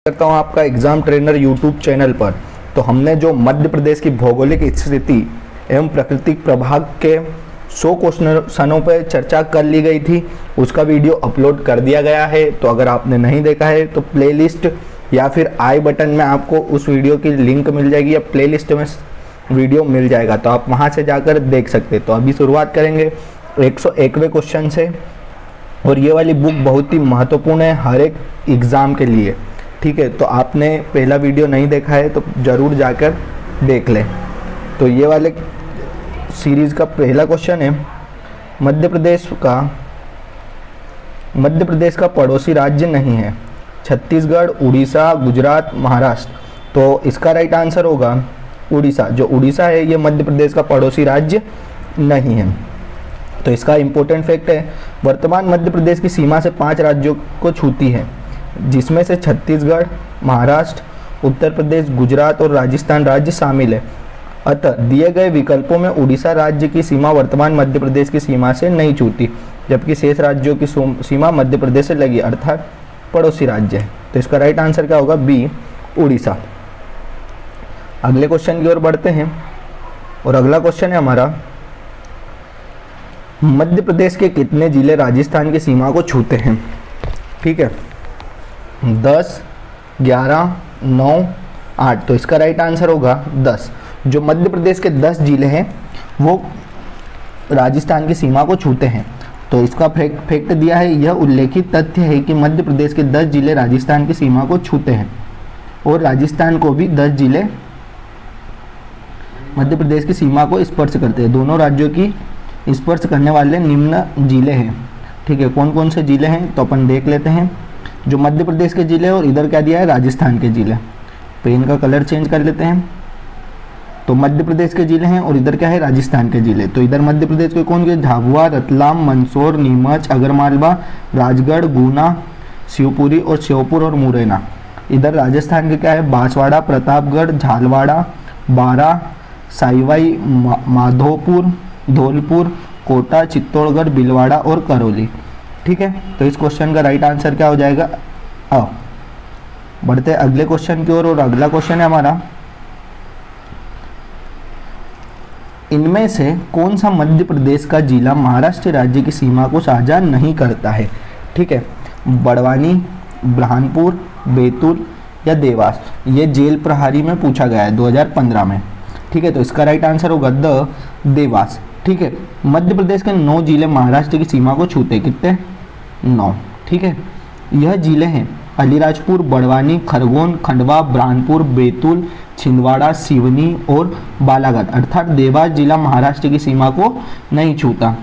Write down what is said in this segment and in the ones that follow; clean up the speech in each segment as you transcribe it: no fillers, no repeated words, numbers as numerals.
करता हूँ आपका एग्जाम ट्रेनर यूट्यूब चैनल पर। तो हमने जो मध्य प्रदेश की भौगोलिक स्थिति एवं प्राकृतिक प्रभाव के 100 क्वेश्चनों पर चर्चा कर ली गई थी, उसका वीडियो अपलोड कर दिया गया है। तो अगर आपने नहीं देखा है तो प्लेलिस्ट या फिर आई बटन में आपको उस वीडियो की लिंक मिल जाएगी या प्लेलिस्ट में वीडियो मिल जाएगा, तो आप वहां से जाकर देख सकते। तो अभी शुरुआत करेंगे 101वें क्वेश्चन से। और ये वाली बुक बहुत ही महत्वपूर्ण है हर एक एग्ज़ाम के लिए, ठीक है। तो आपने पहला वीडियो नहीं देखा है तो ज़रूर जाकर देख लें। तो ये वाले सीरीज़ का पहला क्वेश्चन है, मध्य प्रदेश का पड़ोसी राज्य नहीं है। छत्तीसगढ़, उड़ीसा, गुजरात, महाराष्ट्र। तो इसका राइट आंसर होगा उड़ीसा। जो उड़ीसा है ये मध्य प्रदेश का पड़ोसी राज्य नहीं है। तो इसका इम्पोर्टेंट फैक्ट है, वर्तमान मध्य प्रदेश की सीमा से 5 राज्यों को छूती है, जिसमें से छत्तीसगढ़, महाराष्ट्र, उत्तर प्रदेश, गुजरात और राजस्थान राज्य शामिल है। अतः दिए गए विकल्पों में उड़ीसा राज्य की सीमा वर्तमान मध्य प्रदेश की सीमा से नहीं छूती, जबकि शेष राज्यों की सीमा मध्य प्रदेश से लगी, अर्थात पड़ोसी राज्य है। तो इसका राइट आंसर क्या होगा? बी, उड़ीसा। अगले क्वेश्चन की ओर बढ़ते हैं और अगला क्वेश्चन है हमारा, मध्य प्रदेश के कितने जिले राजस्थान की सीमा को छूते हैं? ठीक है, 10, 11, 9, 8। तो इसका राइट आंसर होगा 10। जो मध्य प्रदेश के 10 जिले हैं वो राजस्थान की सीमा को छूते हैं। तो इसका फैक्ट दिया है, यह उल्लेखित तथ्य है कि मध्य प्रदेश के 10 जिले राजस्थान की सीमा को छूते हैं और राजस्थान को भी 10 जिले मध्य प्रदेश की सीमा को स्पर्श करते हैं। दोनों राज्यों की स्पर्श करने वाले निम्न जिले हैं, ठीक है। कौन कौन से जिले हैं तो अपन देख लेते हैं। जो मध्य प्रदेश के जिले और इधर क्या दिया है, राजस्थान के जिले। पेन का कलर चेंज कर लेते हैं। तो मध्य प्रदेश के जिले हैं और इधर क्या है, राजस्थान के जिले। तो इधर मध्य प्रदेश के कौन के, झाबुआ, रतलाम, मंदसौर, नीमच, आगरमालवा, राजगढ़, गुना, शिवपुरी और श्योपुर और मुरैना। इधर राजस्थान के क्या है, बांसवाड़ा, प्रतापगढ़, झालवाड़ा, बारा, साइवाई, माधोपुर, धौलपुर, कोटा, चित्तौड़गढ़, भीलवाड़ा और करौली, ठीक है। तो इस क्वेश्चन का राइट आंसर क्या हो जाएगा? अ। बढ़ते हैं अगले क्वेश्चन की ओर और अगला क्वेश्चन है हमारा, इनमें से कौन सा मध्य प्रदेश का जिला महाराष्ट्र राज्य की सीमा को साझा नहीं करता है? ठीक है, बड़वानी, बुरहानपुर, बैतूल या देवास। ये जेल प्रहरी में पूछा गया है 2015 में, ठीक है। तो इसका राइट आंसर होगा द देवास, ठीक है। मध्य प्रदेश के 9 जिले महाराष्ट्र की सीमा को छूते, कितने? 9, ठीक है। यह जिले हैं अलीराजपुर, बड़वानी, खरगोन, खंडवा, बुरहानपुर, बैतूल, छिंदवाड़ा, सिवनी और बालाघाट। अर्थात देवास जिला महाराष्ट्र की सीमा को नहीं छूता।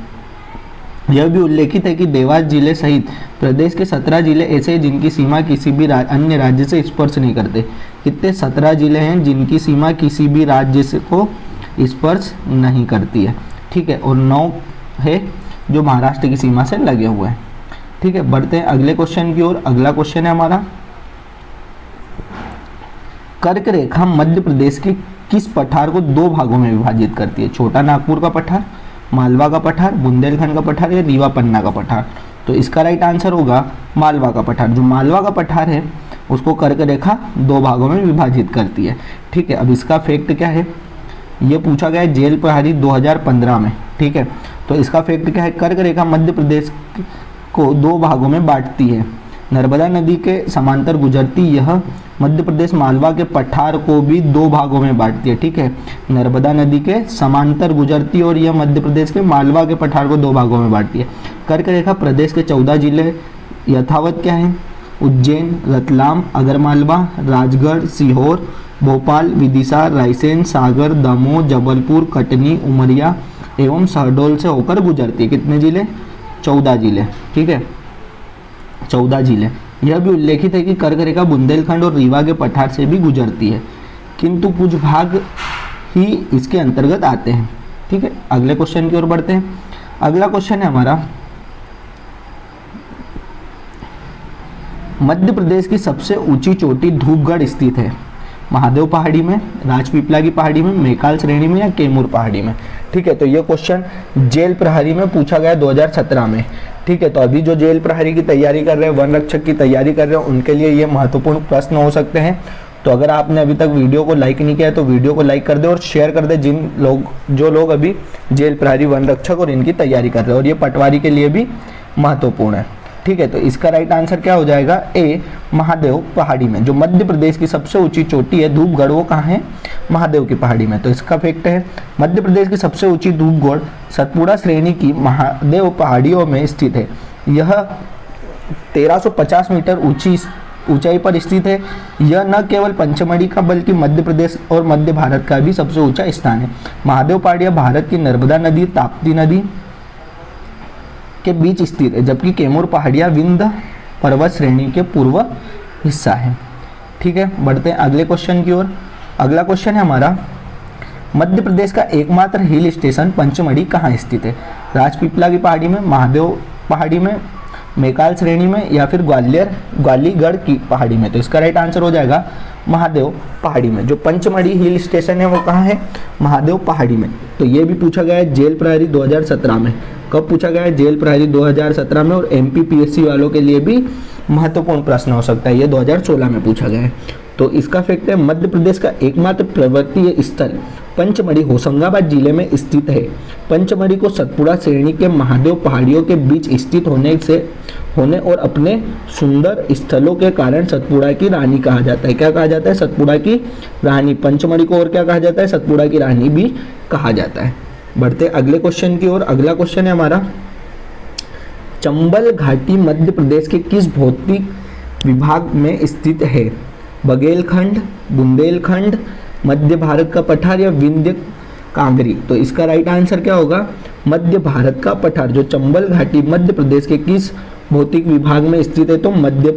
यह भी उल्लेखित है कि देवास जिले सहित प्रदेश के 17 जिले ऐसे हैं जिनकी सीमा किसी भी अन्य राज्य से स्पर्श नहीं करते। कितने? 17 जिले हैं जिनकी सीमा किसी भी राज्य से को स्पर्श नहीं करती है, ठीक है। और 9 है जो महाराष्ट्र की सीमा से लगे हुए हैं, ठीक है। बढ़ते हैं अगले क्वेश्चन की ओर। अगला क्वेश्चन है हमारा, कर्क रेखा मध्य प्रदेश के किस पठार को 2 भागों में विभाजित करती है? छोटा नागपुर का पठार, मालवा का पठार, बुंदेलखंड का पठार या रीवा पन्ना का पठार। तो इसका राइट आंसर होगा मालवा का पठार। जो मालवा का पठार है उसको कर्क रेखा 2 भागों में विभाजित करती है, ठीक है। अब इसका फैक्ट क्या है, ये पूछा गया है जेल प्रहरी 2015 में, ठीक है। तो इसका फैक्ट क्या है, कर्क रेखा मध्य प्रदेश को 2 भागों में बांटती है। नर्मदा नदी के समांतर गुजरती यह मध्य प्रदेश मालवा के पठार को भी 2 भागों में बांटती है, ठीक है। नर्मदा नदी के समांतर गुजरती और यह मध्य प्रदेश के मालवा के पठार को 2 भागों में बांटती है। कर्क रेखा प्रदेश के 14 जिले यथावत क्या है, उज्जैन, रतलाम, आगरमालवा, राजगढ़, सीहोर, भोपाल, विदिशा, रायसेन, सागर, दमोह, जबलपुर, कटनी, उमरिया एवं शहडोल से होकर गुजरती है। कितने जिले? 14 जिले, ठीक है, 14 जिले। यह भी उल्लेखित है कि कर्क रेखा बुंदेलखंड और रीवा के पठार से भी गुजरती है, किंतु कुछ भाग ही इसके अंतर्गत आते हैं, ठीक है। अगले क्वेश्चन की ओर बढ़ते हैं। अगला क्वेश्चन है हमारा, मध्य प्रदेश की सबसे ऊंची चोटी धूपगढ़ स्थित है। महादेव पहाड़ी में, राजपीपला की पहाड़ी में, मैकाल श्रेणी में या कैमूर पहाड़ी में, ठीक है। तो ये क्वेश्चन जेल प्रहरी में पूछा गया 2017 में, ठीक है, तो अभी जो जेल प्रहरी की तैयारी कर रहे हैं, वन रक्षक की तैयारी कर रहे हैं, उनके लिए ये महत्वपूर्ण प्रश्न हो सकते हैं। तो अगर आपने अभी तक वीडियो को लाइक नहीं किया है तो वीडियो को लाइक कर दे और शेयर कर दे जो लोग अभी जेल प्रहरी, वन रक्षक और इनकी तैयारी कर रहे हैं, और ये पटवारी के लिए भी महत्वपूर्ण है। ठीक है, तो इसका राइट आंसर क्या हो जाएगा? ए, महादेव पहाड़ी में। जो मध्य प्रदेश की सबसे ऊंची चोटी है धूपगढ़, वो कहाँ है? महादेव की पहाड़ी में। तो इसका फैक्ट है मध्य प्रदेश की सबसे ऊंची धूपगढ़ सतपुड़ा श्रेणी की महादेव पहाड़ियों में स्थित है। यह 1350 मीटर ऊंचाई पर स्थित है। यह न केवल पंचमढ़ी का बल्कि मध्य प्रदेश और मध्य भारत का भी सबसे ऊंचा स्थान है। महादेव पहाड़ियाँ भारत की नर्मदा नदी, ताप्ती नदी के बीच स्थित है, जबकि कैमूर पहाड़ियाँ विंध्य पर्वत श्रेणी के पूर्व हिस्सा है। ठीक है, बढ़ते हैं अगले क्वेश्चन की ओर। अगला क्वेश्चन है हमारा, मध्य प्रदेश का एकमात्र हिल स्टेशन पंचमढ़ी कहाँ स्थित है? राजपीपला की पहाड़ी में, महादेव पहाड़ी में, मैकाल श्रेणी में, या फिर ग्वालीगढ़ की पहाड़ी में? तो इसका राइट आंसर हो जाएगा महादेव पहाड़ी में। जो पंचमढ़ी हिल स्टेशन है वो कहाँ है? महादेव पहाड़ी में। तो ये भी पूछा गया है जेल प्रहरी 2017 में। कब पूछा गया है? जेल प्रहरी 2017 में, और एमपीपीएससी वालों के लिए भी महत्वपूर्ण प्रश्न हो सकता है, ये 2016 में पूछा गया है। तो इसका फैक्ट है मध्य प्रदेश का एकमात्र पर्वतीय स्थल पंचमढ़ी होशंगाबाद जिले में स्थित है। पंचमढ़ी को सतपुड़ा श्रेणी के महादेव पहाड़ियों के बीच स्थित होने और अपने सुंदर स्थलों के कारण सतपुड़ा की रानी कहा जाता है। क्या कहा जाता है? सतपुड़ा की रानी। पंचमढ़ी को और क्या कहा जाता है? सतपुड़ा की रानी भी कहा जाता है। बढ़ते अगले क्वेश्चन की ओर। अगला क्वेश्चन है हमारा, चंबल घाटी मध्य प्रदेश के किस भौतिक विभाग में स्थित है? बघेलखंड, बुंदेलखंड, मध्य भारत का पठार या विंध्य कांगरी? तो इसका राइट आंसर क्या होगा? मध्य भारत का पठार। जो चंबल घाटी मध्य प्रदेश के किस भौतिक विभाग में स्थित है? तो मध्य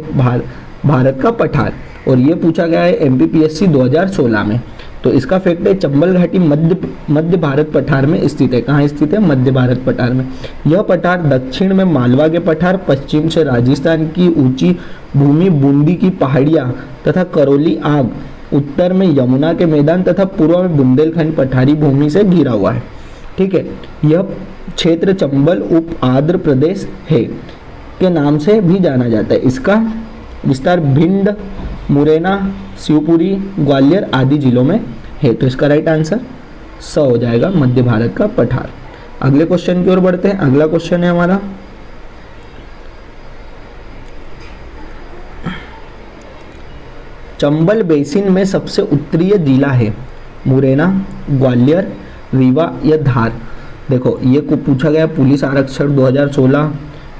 भारत का पठार। और ये पूछा गया है एमपीपीएससी 2016 में। तो इसका फैक्ट है चंबल घाटी मध्य भारत पठार में स्थित है। कहाँ स्थित है? मध्य भारत पठार में। यह पठार दक्षिण में मालवा के पठार, पश्चिम से राजस्थान की ऊंची भूमि, बूंदी की पहाड़ियाँ तथा करौली आग, उत्तर में यमुना के मैदान तथा पूर्व में बुंदेलखंड पठारी भूमि से घिरा हुआ है। ठीक है, यह क्षेत्र चंबल उप आंध्र प्रदेश है के नाम से भी जाना जाता है। इसका विस्तार भिंड, मुरैना, शिवपुरी, ग्वालियर आदि जिलों में है। तो इसका राइट आंसर स हो जाएगा, मध्य भारत का पठार। अगले क्वेश्चन की ओर बढ़ते हैं। अगला क्वेश्चन है हमारा, चंबल बेसिन में सबसे उत्तरीय जिला है? मुरैना, ग्वालियर, रीवा या धार? देखो ये को पूछा गया पुलिस आरक्षक 2016,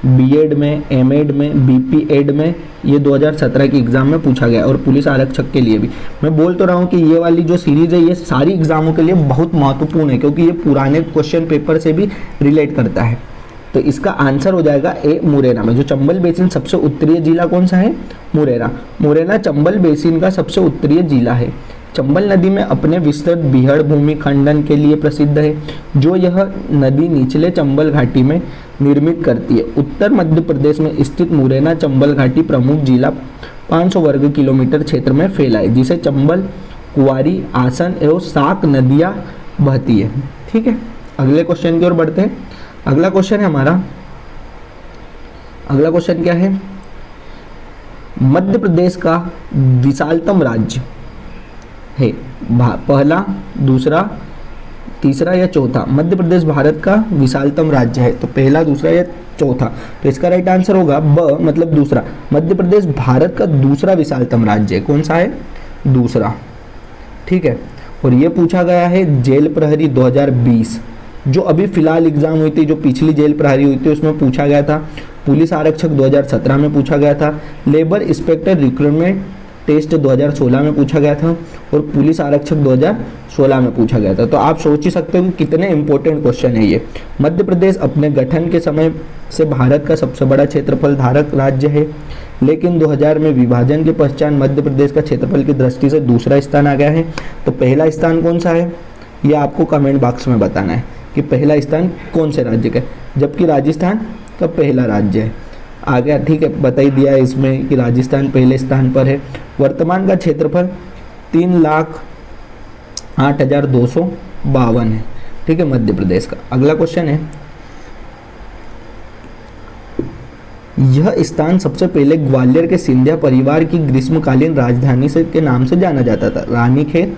बीएड में, एमएड में, बीपीएड में, ये 2017 की एग्जाम में पूछा गया, और पुलिस आरक्षक के लिए भी। मैं बोल तो रहा हूँ कि ये वाली जो सीरीज है ये सारी एग्जामों के लिए बहुत महत्वपूर्ण है, क्योंकि ये पुराने क्वेश्चन पेपर से भी रिलेट करता है। तो इसका आंसर हो जाएगा ए, मुरैना में। जो चंबल बेसिन सबसे उत्तरीय जिला कौन सा है? मुरैना। मुरैना चंबल बेसिन का सबसे उत्तरीय जिला है। चंबल नदी में अपने विस्तृत बीहड़ भूमि खंडन के लिए प्रसिद्ध है, जो यह नदी निचले चंबल घाटी में निर्मित करती है। उत्तर मध्य प्रदेश में स्थित मुरैना चंबल घाटी प्रमुख जिला 500 वर्ग किलोमीटर क्षेत्र में फैला है, जिसे चंबल, कुआरी, आसन एवं साक नदियाँ बहती है। ठीक है, अगले क्वेश्चन की ओर बढ़ते हैं। अगला क्वेश्चन है हमारा, अगला क्वेश्चन क्या है? मध्य प्रदेश का विशालतम राज्य है? पहला, दूसरा, तीसरा या चौथा? मध्य प्रदेश भारत का विशालतम राज्य है, तो पहला, दूसरा या चौथा? तो इसका राइट आंसर होगा ब, मतलब दूसरा। मध्य प्रदेश भारत का दूसरा विशालतम राज्य है। कौन सा है? दूसरा। ठीक है, और ये पूछा गया है जेल प्रहरी 2020, जो अभी फिलहाल एग्जाम हुई थी, जो पिछली जेल प्रहरी हुई थी उसमें पूछा गया था। पुलिस आरक्षक 2017 में पूछा गया था। लेबर इंस्पेक्टर रिक्रूटमेंट टेस्ट 2016 में पूछा गया था, और पुलिस आरक्षक 2016 में पूछा गया था। तो आप सोच ही सकते हो कि कितने इंपॉर्टेंट क्वेश्चन है ये। मध्य प्रदेश अपने गठन के समय से भारत का सबसे बड़ा क्षेत्रफल धारक राज्य है, लेकिन 2000 में विभाजन के पश्चात मध्य प्रदेश का क्षेत्रफल की दृष्टि से दूसरा स्थान आ गया है। तो पहला स्थान कौन सा है, ये आपको कमेंट बॉक्स में बताना है कि पहला स्थान कौन से राज्य का है, जबकि राजस्थान का पहला राज्य है। आ गया, ठीक है, बता ही दिया है इसमें कि राजस्थान पहले स्थान पर है। वर्तमान का क्षेत्रफल 3,08,252 है। ठीक है, मध्य प्रदेश का। अगला क्वेश्चन है, यह स्थान सबसे पहले ग्वालियर के सिंधिया परिवार की ग्रीष्मकालीन राजधानी से के नाम से जाना जाता था। रानीखेत,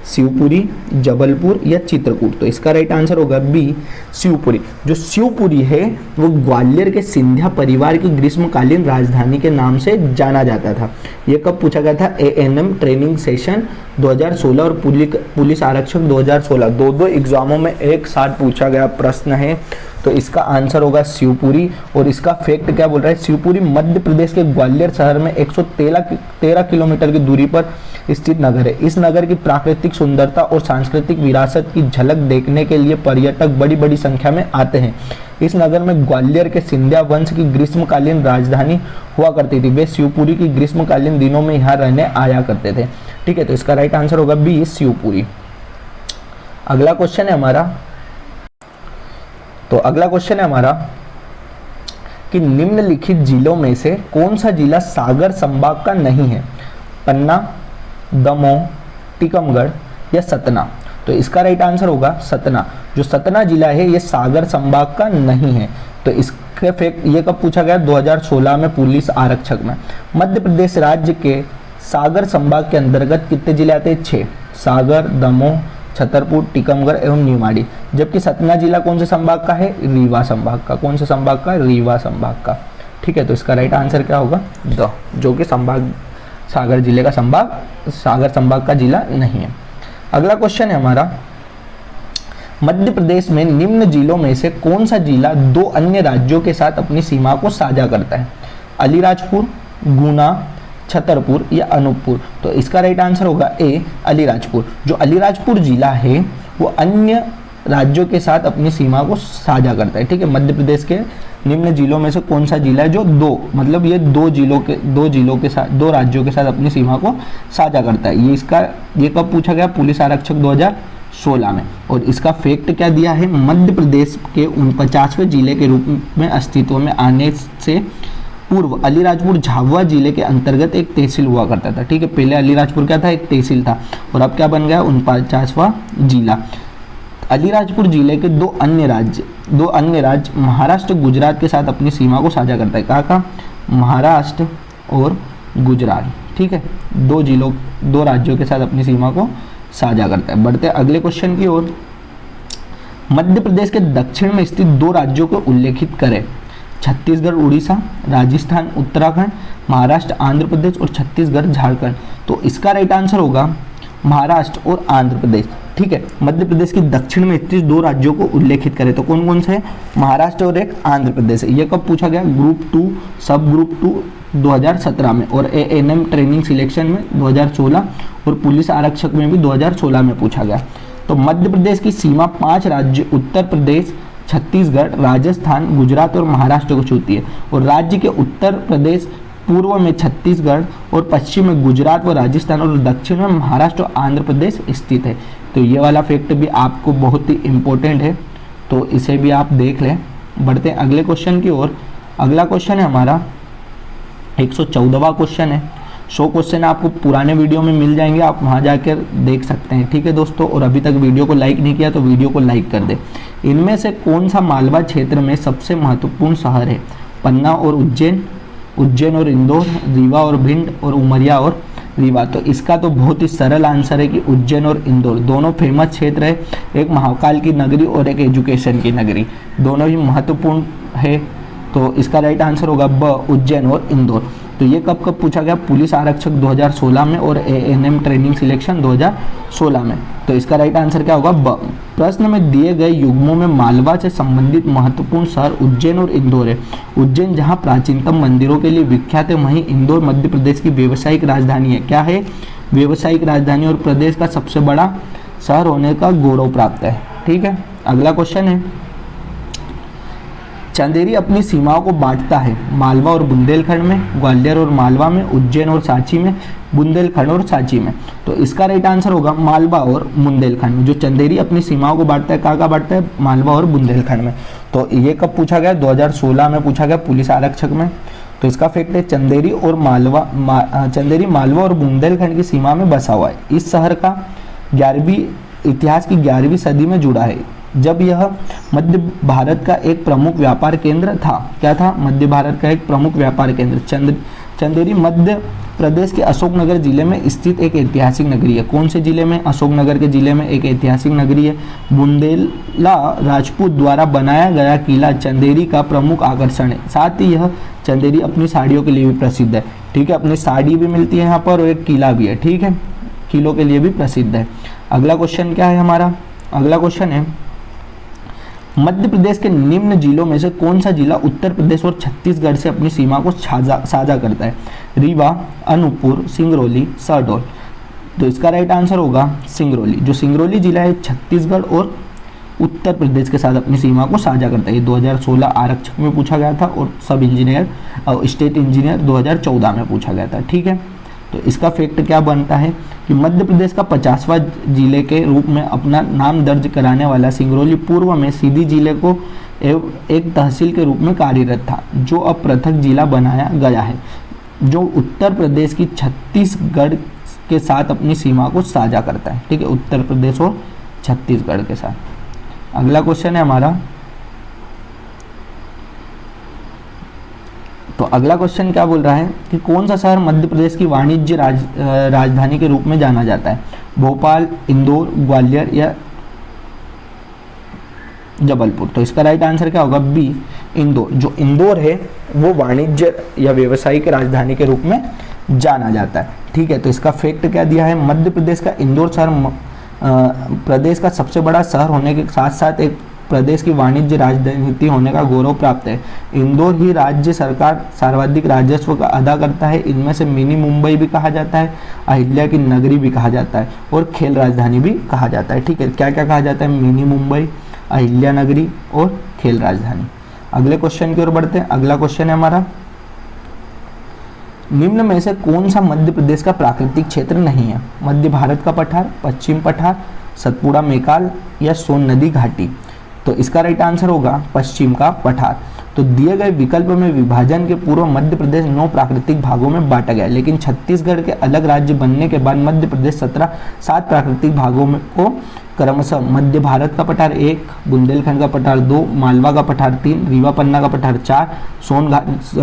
शिवपुरी, जबलपुर या चित्रकूट। तो इसका राइट आंसर होगा बी, शिवपुरी। जो शिवपुरी है वो ग्वालियर के सिंधिया परिवार की ग्रीष्मकालीन राजधानी के नाम से जाना जाता था। ये कब पूछा गया था? एएनएम ट्रेनिंग सेशन 2016 और पुलिस आरक्षक 2016, दो एग्जामों में एक साथ पूछा गया प्रश्न है। तो इसका आंसर होगा शिवपुरी। और इसका फैक्ट क्या बोल रहा है? शिवपुरी मध्य प्रदेश के ग्वालियर शहर में 113 किलोमीटर की दूरी पर स्थित नगर है। इस नगर की प्राकृतिक सुंदरता और सांस्कृतिक विरासत की झलक देखने के लिए पर्यटक बड़ी बड़ी संख्या में आते हैं। इस नगर में ग्वालियर के सिंधिया वंश की ग्रीष्मकालीन राजधानी हुआ करती थी। वे शिवपुरी की ग्रीष्मकालीन दिनों में यहाँ रहने आया करते थे। ठीक है, तो इसका राइट आंसर होगा बी, शिवपुरी। अगला क्वेश्चन है हमारा कि निम्नलिखित जिलों में से कौन सा जिला सागर संभाग का नहीं है? पन्ना, दमोह, टीकमगढ़ या सतना। तो इसका राइट आंसर होगा सतना। जो सतना जिला है ये सागर संभाग का नहीं है। तो इसके फैक्ट ये कब पूछा गया? 2016 में पुलिस आरक्षक में। मध्य प्रदेश राज्य के सागर संभाग के अंतर्गत कितने जिले आते हैं? 6। सागर, दमोह, छतरपुर, टीकमगढ़ एवं निमाड़ी। जबकि सतना जिला कौन से संभाग का है? रीवा संभाग का। कौन से संभाग का? रीवा संभाग का। ठीक है, तो इसका राइट आंसर क्या होगा? द, जो कि संभाग सागर जिले का सागर संभाग का जिला नहीं है। अगला क्वेश्चन है हमारा, मध्य प्रदेश में निम्न जिलों में से कौन सा जिला 2 अन्य राज्यों के साथ अपनी सीमा को साझा करता है? अलीराजपुर, गुना, छतरपुर या अनूपपुर। तो इसका राइट आंसर होगा ए, अलीराजपुर। जो अलीराजपुर जिला है वो अन्य राज्यों के साथ अपनी सीमा को साझा करता है। ठीक है, मध्य प्रदेश के निम्न जिलों में से कौन सा जिला है जो ये दो राज्यों के साथ अपनी सीमा को साझा करता है? ये कब पूछा गया? पुलिस आरक्षक 2016 में। और इसका फैक्ट क्या दिया है? मध्य प्रदेश के 49वें जिले के रूप में अस्तित्व में आने से पूर्व अलीराजपुर झाबुआ जिले के अंतर्गत एक तहसील हुआ करता था। ठीक है, पहले अलीराजपुर क्या था? एक तहसील था। और अब क्या बन गया? 49वां जिला। अलीराजपुर जिले के दो अन्य राज्य महाराष्ट्र, गुजरात के साथ अपनी सीमा को साझा करता है। कहाँ? महाराष्ट्र और गुजरात। ठीक है, दो राज्यों के साथ अपनी सीमा को साझा करता है। बढ़ते अगले क्वेश्चन की ओर। मध्य प्रदेश के दक्षिण में स्थित 2 राज्यों को उल्लेखित करें। छत्तीसगढ़, उड़ीसा, राजस्थान, उत्तराखंड, महाराष्ट्र, आंध्र प्रदेश और छत्तीसगढ़, झारखंड। तो इसका राइट आंसर होगा महाराष्ट्र और आंध्र प्रदेश। ठीक है, मध्य प्रदेश के दक्षिण में स्थित 2 राज्यों को उल्लेखित करें तो कौन कौन से हैं? महाराष्ट्र और एक आंध्र प्रदेश है। ये कब पूछा गया? ग्रुप 2 सब ग्रुप 2 2017 में, और एएनएम ट्रेनिंग सिलेक्शन में 2016 और पुलिस आरक्षक में भी 2016 में पूछा गया। तो मध्य प्रदेश की सीमा 5 राज्य उत्तर प्रदेश, छत्तीसगढ़, राजस्थान, गुजरात और महाराष्ट्र को छूती है। और राज्य के उत्तर प्रदेश, पूर्व में छत्तीसगढ़ और पश्चिम में गुजरात व राजस्थान और दक्षिण में महाराष्ट्र और आंध्र प्रदेश स्थित है। तो ये वाला फैक्ट भी आपको बहुत ही इम्पोर्टेंट है, तो इसे भी आप देख लें। बढ़ते हैं अगले क्वेश्चन की ओर। अगला क्वेश्चन है हमारा 114वां क्वेश्चन है। 100 क्वेश्चन आपको पुराने वीडियो में मिल जाएंगे, आप वहाँ जाकर देख सकते हैं। ठीक है दोस्तों, और अभी तक वीडियो को लाइक नहीं किया तो वीडियो को लाइक कर दे। इनमें से कौन सा मालवा क्षेत्र में सबसे महत्वपूर्ण शहर है? पन्ना और उज्जैन और इंदौर, रीवा और भिंड और उमरिया और रीवा। तो इसका तो बहुत ही सरल आंसर है कि उज्जैन और इंदौर दोनों फेमस क्षेत्र है। एक महाकाल की नगरी और एक एजुकेशन की नगरी, दोनों ही महत्वपूर्ण है। तो इसका राइट आंसर होगा ब, उज्जैन और इंदौर। तो ये कब पूछा गया? पुलिस आरक्षक 2016 में और एएनएम ट्रेनिंग सिलेक्शन 2016 में। तो इसका राइट आंसर क्या होगा? ब। प्रश्न में दिए गए युग्मों में मालवा से संबंधित महत्वपूर्ण शहर उज्जैन और इंदौर है। उज्जैन जहां प्राचीनतम मंदिरों के लिए विख्यात है, वहीं इंदौर मध्य प्रदेश की व्यावसायिक राजधानी है। क्या है? व्यावसायिक राजधानी और प्रदेश का सबसे बड़ा शहर होने का गौरव प्राप्त है। ठीक है, अगला क्वेश्चन है, चंदेरी अपनी सीमाओं को बांटता है मालवा और बुंदेलखंड में, ग्वालियर और मालवा में, उज्जैन और सांची में, बुंदेलखंड और सांची में। तो इसका राइट आंसर होगा मालवा और बुंदेलखंड में। जो चंदेरी अपनी सीमाओं को बांटता है, कहाँ बांटता है? मालवा और बुंदेलखंड में। तो ये कब पूछा गया? 2016 में पूछा गया पुलिस आरक्षक में। तो इसका फैक्ट है चंदेरी मालवा और बुंदेलखंड की सीमा में बसा हुआ है। इस शहर का इतिहास की 11वीं सदी में जुड़ा है। जब यह मध्य भारत का एक प्रमुख व्यापार केंद्र था। क्या था? मध्य भारत का एक प्रमुख व्यापार केंद्र। चंदेरी मध्य प्रदेश के अशोकनगर जिले में स्थित एक ऐतिहासिक नगरी है। कौन से जिले में? अशोकनगर के जिले में एक ऐतिहासिक नगरी है। बुंदेला राजपूत द्वारा बनाया गया किला चंदेरी का प्रमुख आकर्षण है। साथ ही यह चंदेरी अपनी साड़ियों के लिए भी प्रसिद्ध है। ठीक है, अपनी साड़ी भी मिलती है यहाँ पर और एक किला भी है। ठीक है, किलों के लिए भी प्रसिद्ध है। अगला क्वेश्चन क्या है हमारा? अगला क्वेश्चन है, मध्य प्रदेश के निम्न जिलों में से कौन सा जिला उत्तर प्रदेश और छत्तीसगढ़ से अपनी सीमा को साझा करता है? रीवा, अनूपपुर, सिंगरौली, शहडोल। तो इसका राइट आंसर होगा सिंगरौली। जो सिंगरौली जिला है छत्तीसगढ़ और उत्तर प्रदेश के साथ अपनी सीमा को साझा करता है। ये 2016 आरक्षक में पूछा गया था और सब इंजीनियर और स्टेट इंजीनियर 2014 में पूछा गया था। ठीक है, तो इसका फैक्ट क्या बनता है कि मध्य प्रदेश का 50वां जिले के रूप में अपना नाम दर्ज कराने वाला सिंगरौली पूर्व में सीधी जिले को एक तहसील के रूप में कार्यरत था, जो अब पृथक जिला बनाया गया है, जो उत्तर प्रदेश की छत्तीसगढ़ के साथ अपनी सीमा को साझा करता है। ठीक है, उत्तर प्रदेश और छत्तीसगढ़ के साथ। अगला क्वेश्चन है हमारा, तो अगला क्वेश्चन क्या बोल रहा है कि कौन सा शहर मध्य प्रदेश की वाणिज्य राजधानी के रूप में जाना जाता है? भोपाल, इंदौर, ग्वालियर या जबलपुर। तो इसका राइट आंसर क्या होगा? बी, इंदौर। जो इंदौर है वो वाणिज्य या व्यवसायिक राजधानी के रूप में जाना जाता है। ठीक है, तो इसका फैक्ट क्या दिया है? मध्य प्रदेश का इंदौर शहर प्रदेश का सबसे बड़ा शहर होने के साथ साथ एक प्रदेश की वाणिज्य राजनीति होने का गौरव प्राप्त है। इंदौर ही राज्य सरकार सर्वाधिक राजस्व का अदा करता है। इनमें से मिनी मुंबई भी कहा जाता है, अहिल्या की नगरी भी कहा जाता है और खेल राजधानी भी कहा जाता है। ठीक है, क्या क्या कहा जाता है? मिनी मुंबई, अहिल्या नगरी और खेल राजधानी। अगले क्वेश्चन की ओर बढ़ते हैं। अगला क्वेश्चन है हमारा, निम्न में से कौन सा मध्य प्रदेश का प्राकृतिक क्षेत्र नहीं है? मध्य भारत का पठार, पश्चिम पठार, सतपुड़ा मैकाल या सोन नदी घाटी। तो इसका राइट आंसर होगा पश्चिम का पठार। तो दिए गए विकल्प में विभाजन के पूर्व मध्य प्रदेश 9 प्राकृतिक भागों में बांटा गया, लेकिन छत्तीसगढ़ के अलग राज्य बनने के बाद मध्य प्रदेश 7 प्राकृतिक भागों में को क्रमशः मध्य भारत का पठार 1, बुंदेलखंड का पठार 2, मालवा का पठार 3, रीवा पन्ना का पठार 4,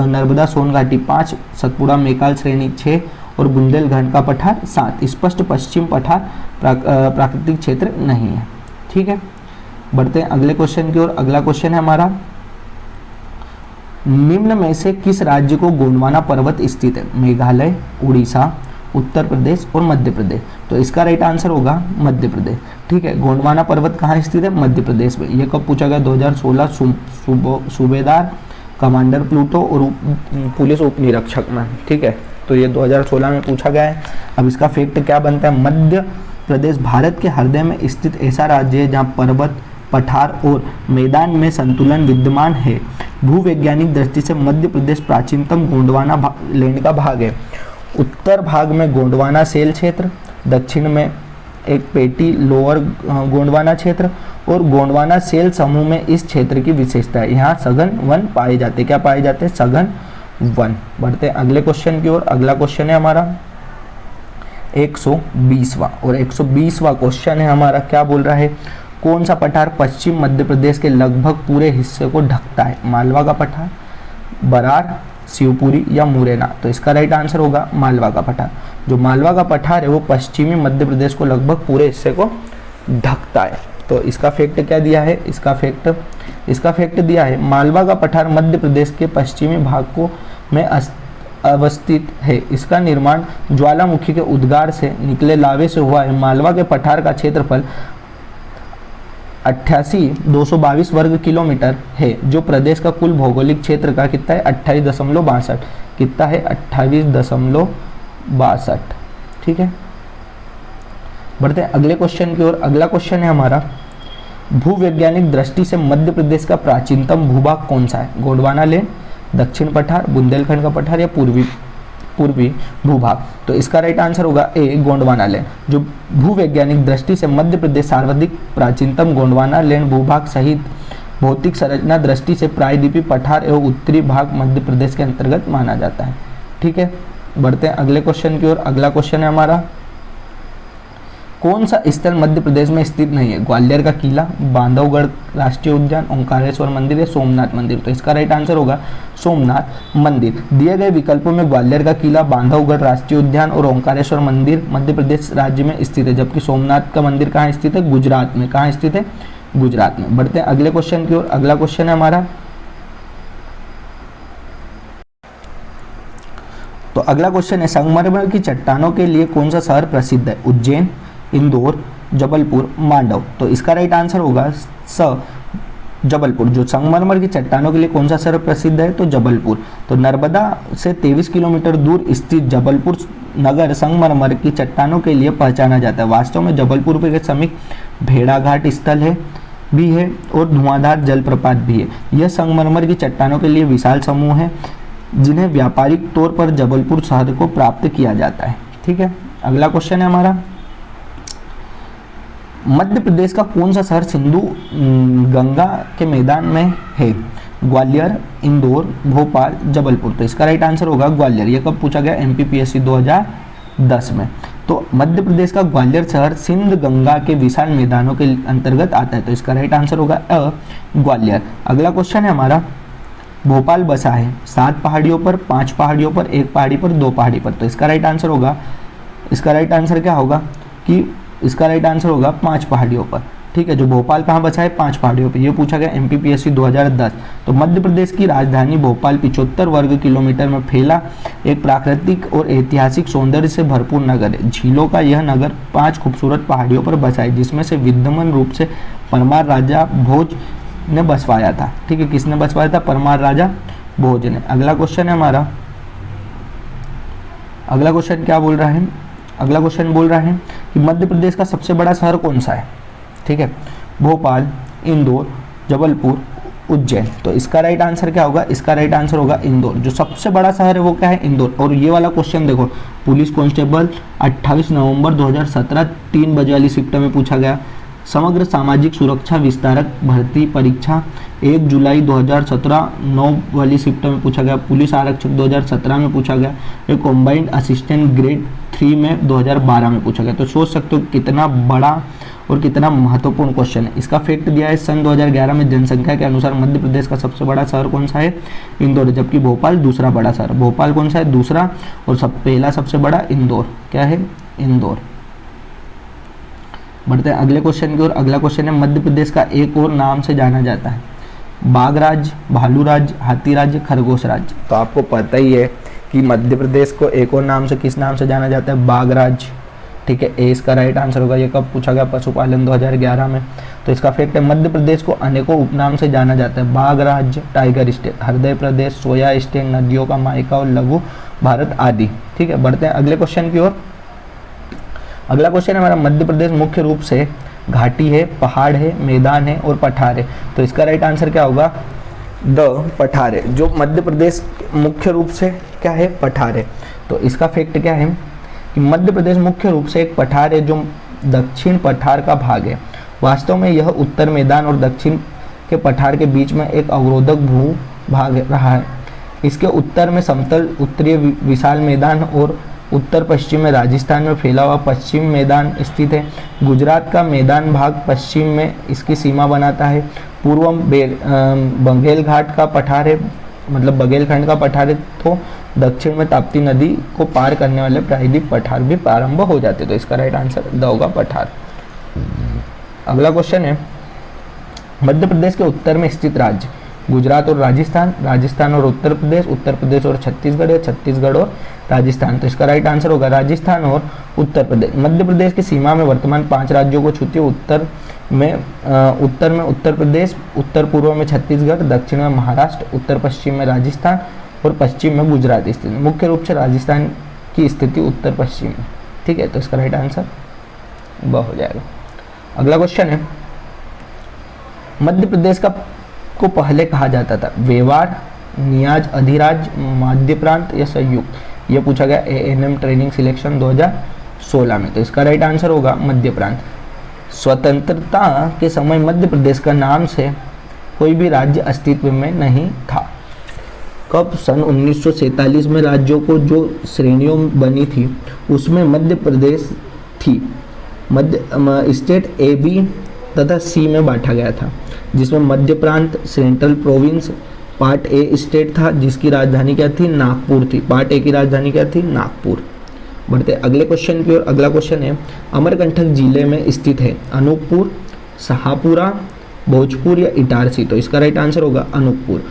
नर्मदा सोन घाटी 5, सतपुड़ा मैकाल श्रेणी 6 और बुंदेलखंड का पठार 7। स्पष्ट पश्चिम पठार प्राकृतिक क्षेत्र नहीं है। ठीक है, बढ़ते हैं अगले क्वेश्चन की ओर। अगला क्वेश्चन है हमारा, निम्न में से किस राज्य को गोंडवाना पर्वत स्थित है? मेघालय, उड़ीसा, उत्तर प्रदेश और मध्य प्रदेश। तो इसका राइट आंसर होगा मध्य प्रदेश। ठीक है, गोंडवाना पर्वत कहाँ स्थित है? मध्य प्रदेश में। ये कब पूछा गया? 2016 सूबेदार, कमांडर प्लूटो और पुलिस उप निरीक्षक में। ठीक है, तो ये 2016 में पूछा गया है। अब इसका फैक्ट क्या बनता है? मध्य प्रदेश भारत के हृदय में स्थित ऐसा राज्य है जहाँ पर्वत, पठार और मैदान में संतुलन विद्यमान है। भूवैज्ञानिक दृष्टि से मध्य प्रदेश प्राचीनतम गोंडवाना लैंड का भाग है। उत्तर भाग में गोंडवाना सेल क्षेत्र, दक्षिण में एक पेटी लोअर गोंडवाना क्षेत्र और गोंडवाना सेल समूह में इस क्षेत्र की विशेषता है। यहाँ सघन वन पाए जाते। क्या पाए जाते हैं? सघन वन। बढ़ते हैं अगले क्वेश्चन की ओर। अगला क्वेश्चन है हमारा 120वां और 120वां क्वेश्चन है हमारा, क्या बोल रहा है? कौन सा पठार पश्चिम मध्य प्रदेश के लगभग पूरे हिस्से को ढकता है? मालवा का पठार, बरार, शिवपुरी या मुरैना। तो इसका राइट आंसर होगा मालवा का पठार। जो मालवा का पठार है वो पश्चिमी मध्य प्रदेश को लगभग पूरे हिस्से को ढकता है। तो इसका फैक्ट क्या दिया है? इसका फैक्ट दिया है, मालवा का पठार मध्य प्रदेश के पश्चिमी भाग को में अवस्थित है। इसका निर्माण ज्वालामुखी के उद्गार से निकले लावे से हुआ है। मालवा के पठार का क्षेत्रफल 88,222 वर्ग किलोमीटर है, जो प्रदेश का कुल भौगोलिक क्षेत्र का कितना है? 28.62। कितना है? 28.62। ठीक है, बढ़ते हैं अगले क्वेश्चन की ओर। अगला क्वेश्चन है हमारा, भूवैज्ञानिक दृष्टि से मध्य प्रदेश का प्राचीनतम भूभाग कौन सा है? गोंडवाना लैंड, दक्षिण पठार, बुंदेलखंड का पठार या पूर्वी भूभाग। तो इसका राइट आंसर होगा ए, गोंडवाना लैंड। जो भूवैज्ञानिक दृष्टि से मध्य प्रदेश सर्वाधिक प्राचीनतम गोंडवाना लैंड भूभाग सहित भौतिक संरचना दृष्टि से प्रायद्वीपी पठार एवं उत्तरी भाग मध्य प्रदेश के अंतर्गत माना जाता है। ठीक है, बढ़ते हैं अगले क्वेश्चन की ओर। अगला क्वेश्चन है हमारा, कौन सा स्थल मध्य प्रदेश में स्थित नहीं है? ग्वालियर का किला, बांधवगढ़ राष्ट्रीय उद्यान, ओंकारेश्वर मंदिर या सोमनाथ मंदिर। तो इसका राइट आंसर होगा सोमनाथ मंदिर। दिए गए विकल्पों में ग्वालियर का किला, बांधवगढ़ राष्ट्रीय उद्यान और ओंकारेश्वर मंदिर मध्य प्रदेश राज्य में स्थित है, जबकि सोमनाथ का मंदिर कहाँ स्थित है? गुजरात में। कहाँ स्थित है? गुजरात में। बढ़ते हैं अगले क्वेश्चन की ओर। अगला क्वेश्चन है हमारा, तो अगला क्वेश्चन है संगमरमर की चट्टानों के लिए कौन सा शहर प्रसिद्ध है? उज्जैन, इंदौर, जबलपुर, मांडव। तो इसका राइट आंसर होगा स जबलपुर। जो संगमरमर की चट्टानों के लिए कौन सा शहर प्रसिद्ध है? तो जबलपुर। तो नर्मदा से 23 किलोमीटर दूर स्थित जबलपुर नगर संगमरमर की चट्टानों के लिए पहचाना जाता है। वास्तव में जबलपुर के समीप भेड़ाघाट स्थल है भी है और धुआंधार जलप्रपात भी है। यह संगमरमर की चट्टानों के लिए विशाल समूह है जिन्हें व्यापारिक तौर पर जबलपुर शहर को प्राप्त किया जाता है। ठीक है, अगला क्वेश्चन है हमारा, मध्य प्रदेश का कौन सा शहर सिंधु गंगा के मैदान में है? ग्वालियर, इंदौर, भोपाल, जबलपुर। तो इसका राइट आंसर होगा ग्वालियर। यह कब पूछा गया? एमपीपीएससी 2010 में। तो मध्य प्रदेश का ग्वालियर शहर सिंध गंगा के विशाल मैदानों के अंतर्गत आता है। तो इसका राइट आंसर होगा ग्वालियर। अगला क्वेश्चन है हमारा, भोपाल बसा है 7 पहाड़ियों पर, 5 पहाड़ियों पर, 1 पहाड़ी पर, 2 पहाड़ी पर। तो इसका राइट आंसर होगा, इसका राइट आंसर क्या होगा कि इसका राइट आंसर होगा 5 पहाड़ियों पर। ठीक है, जो भोपाल कहाँ बसा है? 5 पहाड़ियों पर। यह पूछा गया एमपीपीएससी 2010। तो मध्य प्रदेश की राजधानी भोपाल 75 वर्ग किलोमीटर में फैला एक प्राकृतिक और ऐतिहासिक सौंदर्य से भरपूर नगर है। झीलों का यह नगर 5 खूबसूरत पहाड़ियों पर बसा है, जिसमें से विद्यमान रूप से परमार राजा भोज ने बसवाया था। ठीक है, किसने बसवाया था? परमार राजा भोज ने। अगला क्वेश्चन है हमारा, अगला क्वेश्चन क्या बोल रहा है? अगला क्वेश्चन बोल रहा है कि मध्य प्रदेश का सबसे बड़ा शहर कौन सा है? ठीक है, भोपाल, इंदौर, जबलपुर, उज्जैन। तो इसका राइट आंसर क्या होगा? इसका राइट आंसर होगा इंदौर। जो सबसे बड़ा शहर है वो क्या है? इंदौर। और ये वाला क्वेश्चन देखो, पुलिस कांस्टेबल 28 नवंबर 2017 3 बजे वाली शिफ्ट में पूछा गया। समग्र सामाजिक सुरक्षा विस्तारक भर्ती परीक्षा 1 जुलाई 2017 9 वाली शिफ्ट में पूछा गया। पुलिस आरक्षक 2017 में पूछा गया। एक कॉम्बाइंड असिस्टेंट ग्रेड 3 में 2012 में पूछा गया। तो सोच सकते हो कितना बड़ा और कितना महत्वपूर्ण क्वेश्चन है। इसका फैक्ट दिया है, सन 2011 में जनसंख्या के अनुसार मध्य प्रदेश का सबसे बड़ा शहर कौन सा है? इंदौर, जबकि भोपाल दूसरा बड़ा शहर। भोपाल कौन सा है? दूसरा। और पहला सबसे बड़ा इंदौर। क्या है? इंदौर। बढ़ते हैं अगले क्वेश्चन की ओर। अगला क्वेश्चन है, मध्य प्रदेश का एक और नाम से जाना जाता है? बाघ राज्य, भालू राज्य, हाथी राज्य, खरगोश राज्य। तो आपको पता ही है कि मध्य प्रदेश को एक और नाम से किस नाम से जाना जाता है? बाघ राज्य। ठीक है, ए इसका राइट आंसर होगा। ये कब पूछा गया? पशुपालन 2011 में। तो इसका फैक्ट है, मध्य प्रदेश को अनेकों उपनाम से जाना जाता है। बाघ राज्य, टाइगर स्टेट, हृदय प्रदेश, सोया स्टेट, नदियों का मायका और लघु भारत आदि। ठीक है, बढ़ते हैं अगले क्वेश्चन की ओर। अगला क्वेश्चन है हमारा, मध्य प्रदेश मुख्य रूप से घाटी है, पहाड़ है, मैदान है और पठार है। तो इसका राइट आंसर क्या होगा? द पठार है। जो मध्य प्रदेश मुख्य रूप से क्या है? पठार है। तो इसका फैक्ट क्या है कि मध्य प्रदेश मुख्य रूप से एक पठार है जो दक्षिण पठार का भाग है। वास्तव में यह उत्तर मैदान और दक्षिण के पठार के बीच में एक अवरोधक भू भाग रहा है। इसके उत्तर में समतल उत्तरीय विशाल मैदान और उत्तर पश्चिम में राजस्थान में फैला हुआ पश्चिम मैदान स्थित है। गुजरात का मैदान भाग पश्चिम में इसकी सीमा बनाता है। पूर्व बघेलघाट का पठार है, मतलब बघेलखंड का पठार है। तो दक्षिण में ताप्ती नदी को पार करने वाले प्रायद्वीप पठार भी प्रारंभ हो जाते। तो इसका राइट आंसर द होगा, पठार। अगला क्वेश्चन है, मध्य प्रदेश के उत्तर में स्थित राज्य? गुजरात और राजस्थान, राजस्थान और उत्तर प्रदेश, उत्तर प्रदेश और छत्तीसगढ़ या छत्तीसगढ़ और राजस्थान। तो इसका राइट आंसर होगा राजस्थान और उत्तर प्रदेश। मध्य प्रदेश की सीमा में वर्तमान 5 राज्यों को छूती है। उत्तर में उत्तर प्रदेश, उत्तर पूर्व में छत्तीसगढ़, दक्षिण में महाराष्ट्र, उत्तर पश्चिम में राजस्थान और पश्चिम में गुजरात स्थित। मुख्य रूप से राजस्थान की स्थिति उत्तर पश्चिम में। ठीक है, तो इसका राइट आंसर ब हो जाएगा। अगला क्वेश्चन है, मध्य प्रदेश को पहले कहा जाता था वेवार, नियाज अधिराज, मध्य प्रांत या संयुक्त? यह पूछा गया एएनएम ट्रेनिंग सिलेक्शन 2016 में। तो इसका राइट आंसर होगा मध्य प्रांत। स्वतंत्रता के समय मध्य प्रदेश का नाम से कोई भी राज्य अस्तित्व में नहीं था। कब? सन 1947 में राज्यों को जो श्रेणियों बनी थी उसमें मध्य प्रदेश थी। मध्य स्टेट ए, बी तथा सी में बांटा गया था, जिसमें मध्य प्रांत central province part A state था, जिसकी राजधानी क्या थी, नागपुर थी। पार्ट ए की राजधानी क्या थी, नागपुर। बढ़ते अगले क्वेश्चन की ओर। अगला क्वेश्चन है, अमरकंटक जिले में स्थित है अनूपपुर, शाहपुरा, भोजपुर या इटारसी। तो इसका राइट आंसर होगा अनूपपुर।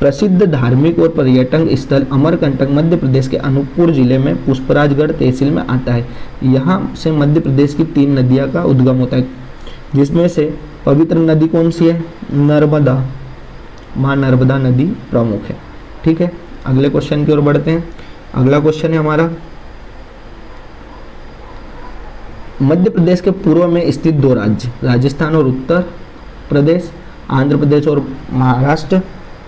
प्रसिद्ध धार्मिक और पर्यटन स्थल अमरकंटक मध्य प्रदेश के अनूपपुर जिले में पुष्पराजगढ़ तहसील में आता है। यहाँ से मध्य प्रदेश की 3 नदियाँ का उद्गम होता है, जिसमें से पवित्र नदी कौन सी है, नर्मदा, माँ नर्मदा नदी प्रमुख है। ठीक है, अगले क्वेश्चन की ओर बढ़ते हैं। अगला क्वेश्चन है हमारा, मध्य प्रदेश के पूर्व में स्थित 2 राज्य, राजस्थान और उत्तर प्रदेश, आंध्र प्रदेश और महाराष्ट्र,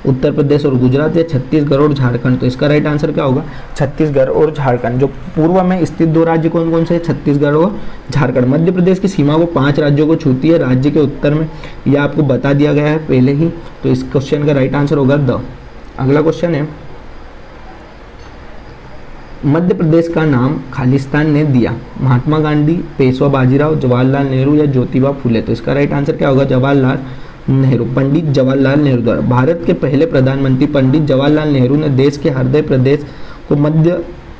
उत्तर प्रदेश और गुजरात या छत्तीसगढ़ और झारखंड। तो इसका राइट आंसर क्या होगा, छत्तीसगढ़ और झारखंड। जो पूर्व में स्थित 2 राज्य कौन कौन से, छत्तीसगढ़ और झारखंड। मध्य प्रदेश की सीमा को 5 राज्यों को छूती है। राज्य के उत्तर में यह आपको बता दिया गया है पहले ही, तो इस क्वेश्चन का राइट आंसर होगा द। अगला क्वेश्चन है, मध्य प्रदेश का नाम खालिस्तान ने दिया, महात्मा गांधी, पेशवा बाजीराव, जवाहरलाल नेहरू या ज्योतिबा फुले। तो इसका राइट आंसर क्या होगा, जवाहरलाल नेहरू, पंडित जवाहरलाल नेहरू द्वारा। भारत के पहले प्रधानमंत्री पंडित जवाहरलाल नेहरू ने देश के हृदय प्रदेश को मध्य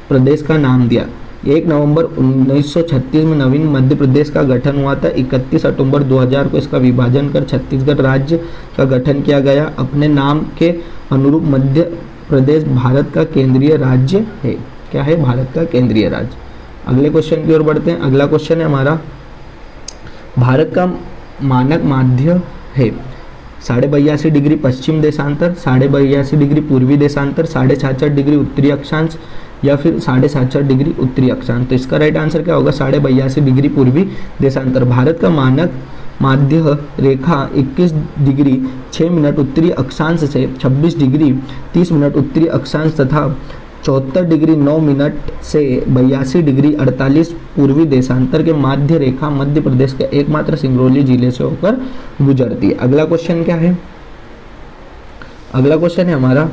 प्रदेश का नाम दिया। 1 नवंबर 1936 में नवीन मध्य प्रदेश का गठन हुआ था। 31 अक्टूबर 2000 को इसका विभाजन कर छत्तीसगढ़ राज्य का गठन किया गया। अपने नाम के अनुरूप मध्य प्रदेश भारत का केंद्रीय राज्य है। क्या है, भारत का केंद्रीय राज्य। अगले क्वेश्चन की ओर बढ़ते हैं। अगला क्वेश्चन है हमारा, भारत का मानक माध्य है 82.5 डिग्री पश्चिम देशांतर, 82.5 डिग्री पूर्वी देशांतर, 66.5 डिग्री उत्तरी अक्षांश या फिर 66.5 डिग्री उत्तरी अक्षांश। तो इसका राइट आंसर क्या होगा, 82.5 डिग्री पूर्वी देशांतर। भारत का मानक माध्य रेखा 21 डिग्री 6 मिनट उत्तरी अक्षांश से 26 डिग्री 30 मिनट उत्तरी अक्षांश तथा 74 डिग्री 9 मिनट से 82 डिग्री 48 पूर्वी देशांतर के माध्य रेखा मध्य प्रदेश के एकमात्र सिंगरौली जिले से होकर गुजरती है। अगला क्वेश्चन क्या है, अगला क्वेश्चन है हमारा,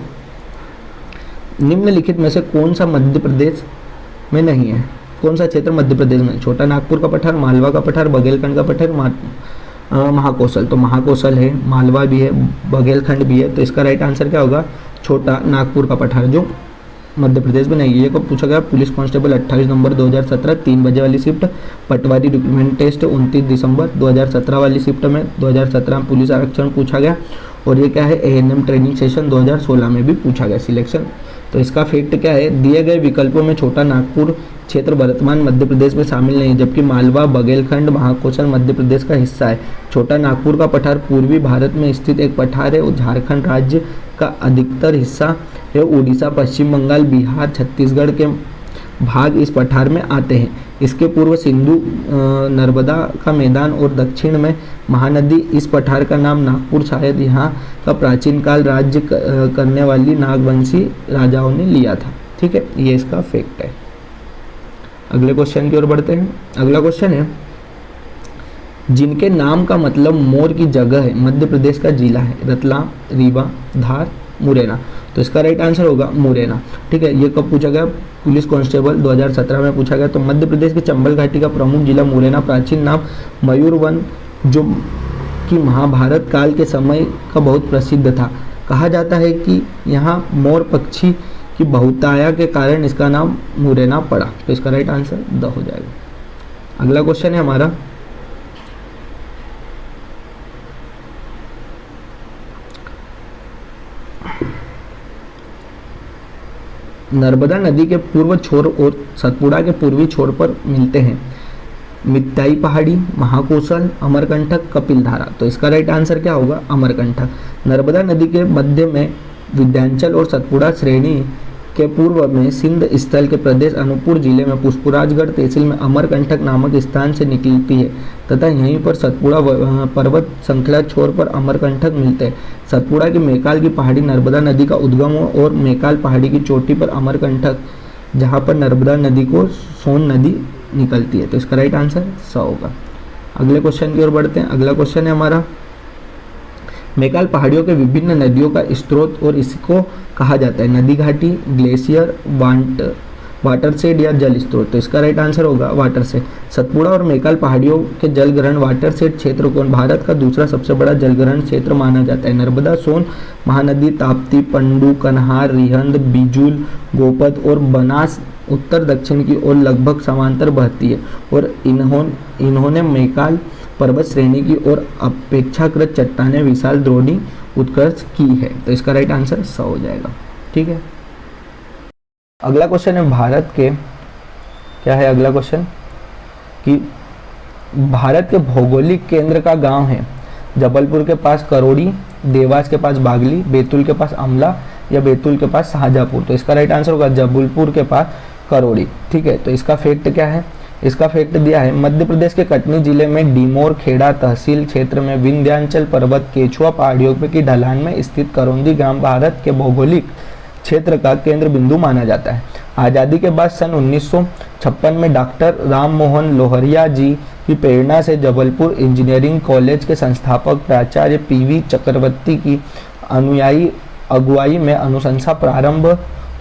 निम्नलिखित में से कौन सा मध्य प्रदेश में नहीं है, कौन सा क्षेत्र मध्य प्रदेश में, छोटा नागपुर का पठार, मालवा का पठार, बघेलखंड का पठार, महाकौशल। तो महाकौशल है, मालवा भी है, बघेलखंड भी है। तो इसका राइट आंसर क्या होगा, छोटा नागपुर का पठार, जो मध्य प्रदेश में नहीं है। ये कब पूछा गया, पुलिस कांस्टेबल 28 नवंबर 2017 3 बजे वाली शिफ्ट, पटवारी डॉक्यूमेंट टेस्ट 29 दिसंबर 2017 वाली शिफ्ट में 2017 में पुलिस आरक्षण पूछा गया। और ये क्या है, ANM ट्रेनिंग सेशन 2016 में भी पूछा गया सिलेक्शन। तो इसका फैक्ट क्या है, दिए गए विकल्पों में छोटा नागपुर क्षेत्र वर्तमान मध्य प्रदेश में शामिल नहीं है, जबकि मालवा, बघेलखंड, महाकौशल मध्य प्रदेश का हिस्सा है। छोटा नागपुर का पठार पूर्वी भारत में स्थित एक पठार है और झारखंड राज्य का अधिकतर हिस्सा है। उड़ीसा, पश्चिम बंगाल, बिहार, छत्तीसगढ़ के भाग इस पठार में आते हैं। इसके पूर्व सिंधु नर्मदा का मैदान और दक्षिण में महानदी। इस पठार का नाम नागपुर शायद यहाँ का प्राचीन काल राज्य करने वाली नागवंशी राजाओं ने लिया था। ठीक है, ये इसका फैक्ट है। अगले क्वेश्चन की ओर बढ़ते हैं। अगला क्वेश्चन है, जिनके नाम का मतलब मोर की जगह है मध्य प्रदेश का जिला है, रतलाम, रीवा, धार, मुरैना। तो इसका राइट आंसर होगा मुरैना। ठीक है, ये कब पूछा गया, पुलिस कांस्टेबल 2017 में पूछा गया। तो मध्य प्रदेश के चंबल घाटी का प्रमुख जिला मुरैना, प्राचीन नाम मयूरवन, जो कि महाभारत काल के समय का बहुत प्रसिद्ध था। कहा जाता है कि यहाँ मोर पक्षी की बहुतायत के कारण इसका नाम मुरैना पड़ा। तो इसका राइट आंसर द हो जाएगा। अगला क्वेश्चन है हमारा, नर्मदा नदी के पूर्व छोर और सतपुड़ा के पूर्वी छोर पर मिलते हैं मित्ताई पहाड़ी, महाकौशल, अमरकंटक, कपिलधारा। तो इसका राइट आंसर क्या होगा, अमरकंटक। नर्मदा नदी के मध्य में विंध्याचल और सतपुड़ा श्रेणी के पूर्व में सिंध स्थल के प्रदेश अनूपपुर जिले में पुष्पराजगढ़ तहसील में अमरकंटक नामक स्थान से निकलती है तथा यहीं पर सतपुड़ा पर्वत श्रृंखला छोर पर अमरकंटक मिलते हैं। सतपुड़ा की मैकाल की पहाड़ी नर्मदा नदी का उद्गम और मैकाल पहाड़ी की चोटी पर अमरकंटक, जहाँ पर नर्मदा नदी को सोन नदी निकलती है। तो इसका राइट आंसर स होगा। अगले क्वेश्चन की ओर बढ़ते हैं। अगला क्वेश्चन है हमारा, मैकाल पहाड़ियों के विभिन्न नदियों का स्रोत और इसको कहा जाता है नदी घाटी, ग्लेशियर, वाटरशेड या जल स्रोत, तो इसका राइट आंसर होगा वाटरशेड। सतपुड़ा और मैकाल पहाड़ियों के जलग्रहण वाटरशेड क्षेत्र को भारत का दूसरा सबसे बड़ा जलग्रहण क्षेत्र माना जाता है। नर्मदा, सोन महानदी, ताप्ती, पंडू, कन्हार, रिहंद, बिजुल, गोपद और बनास उत्तर दक्षिण की ओर लगभग समांतर बहती है और इन्होंने मैकाल पर्वत श्रेणी की ओर अपेक्षाकृत चट्टानें विशाल द्रोणी उत्कर्ष की है। तो इसका राइट आंसर 100 हो जाएगा। ठीक है, अगला क्वेश्चन है भारत के, क्या है अगला क्वेश्चन कि भारत के भौगोलिक केंद्र का गांव है जबलपुर के पास करोड़ी, देवास के पास बागली, बैतूल के पास अमला या बैतूल के पास शाहजहांपुर। तो इसका राइट आंसर होगा जबलपुर के पास करोड़ी। ठीक है, तो इसका फैक्ट क्या है, इसका फैक्ट दिया है मध्य प्रदेश के कटनी जिले में डिमोर खेड़ा तहसील क्षेत्र में विंध्याचल पर्वत केचुआ पहाड़ियों की ढलान में स्थित करौंदी ग्राम भारत के भौगोलिक क्षेत्र का केंद्र बिंदु माना जाता है। आज़ादी के बाद सन 1956 में डॉक्टर राम मोहन लोहरिया जी की प्रेरणा से जबलपुर इंजीनियरिंग कॉलेज के संस्थापक प्राचार्य पीवी चक्रवर्ती की अनुयायी अगुवाई में अनुशंसा प्रारंभ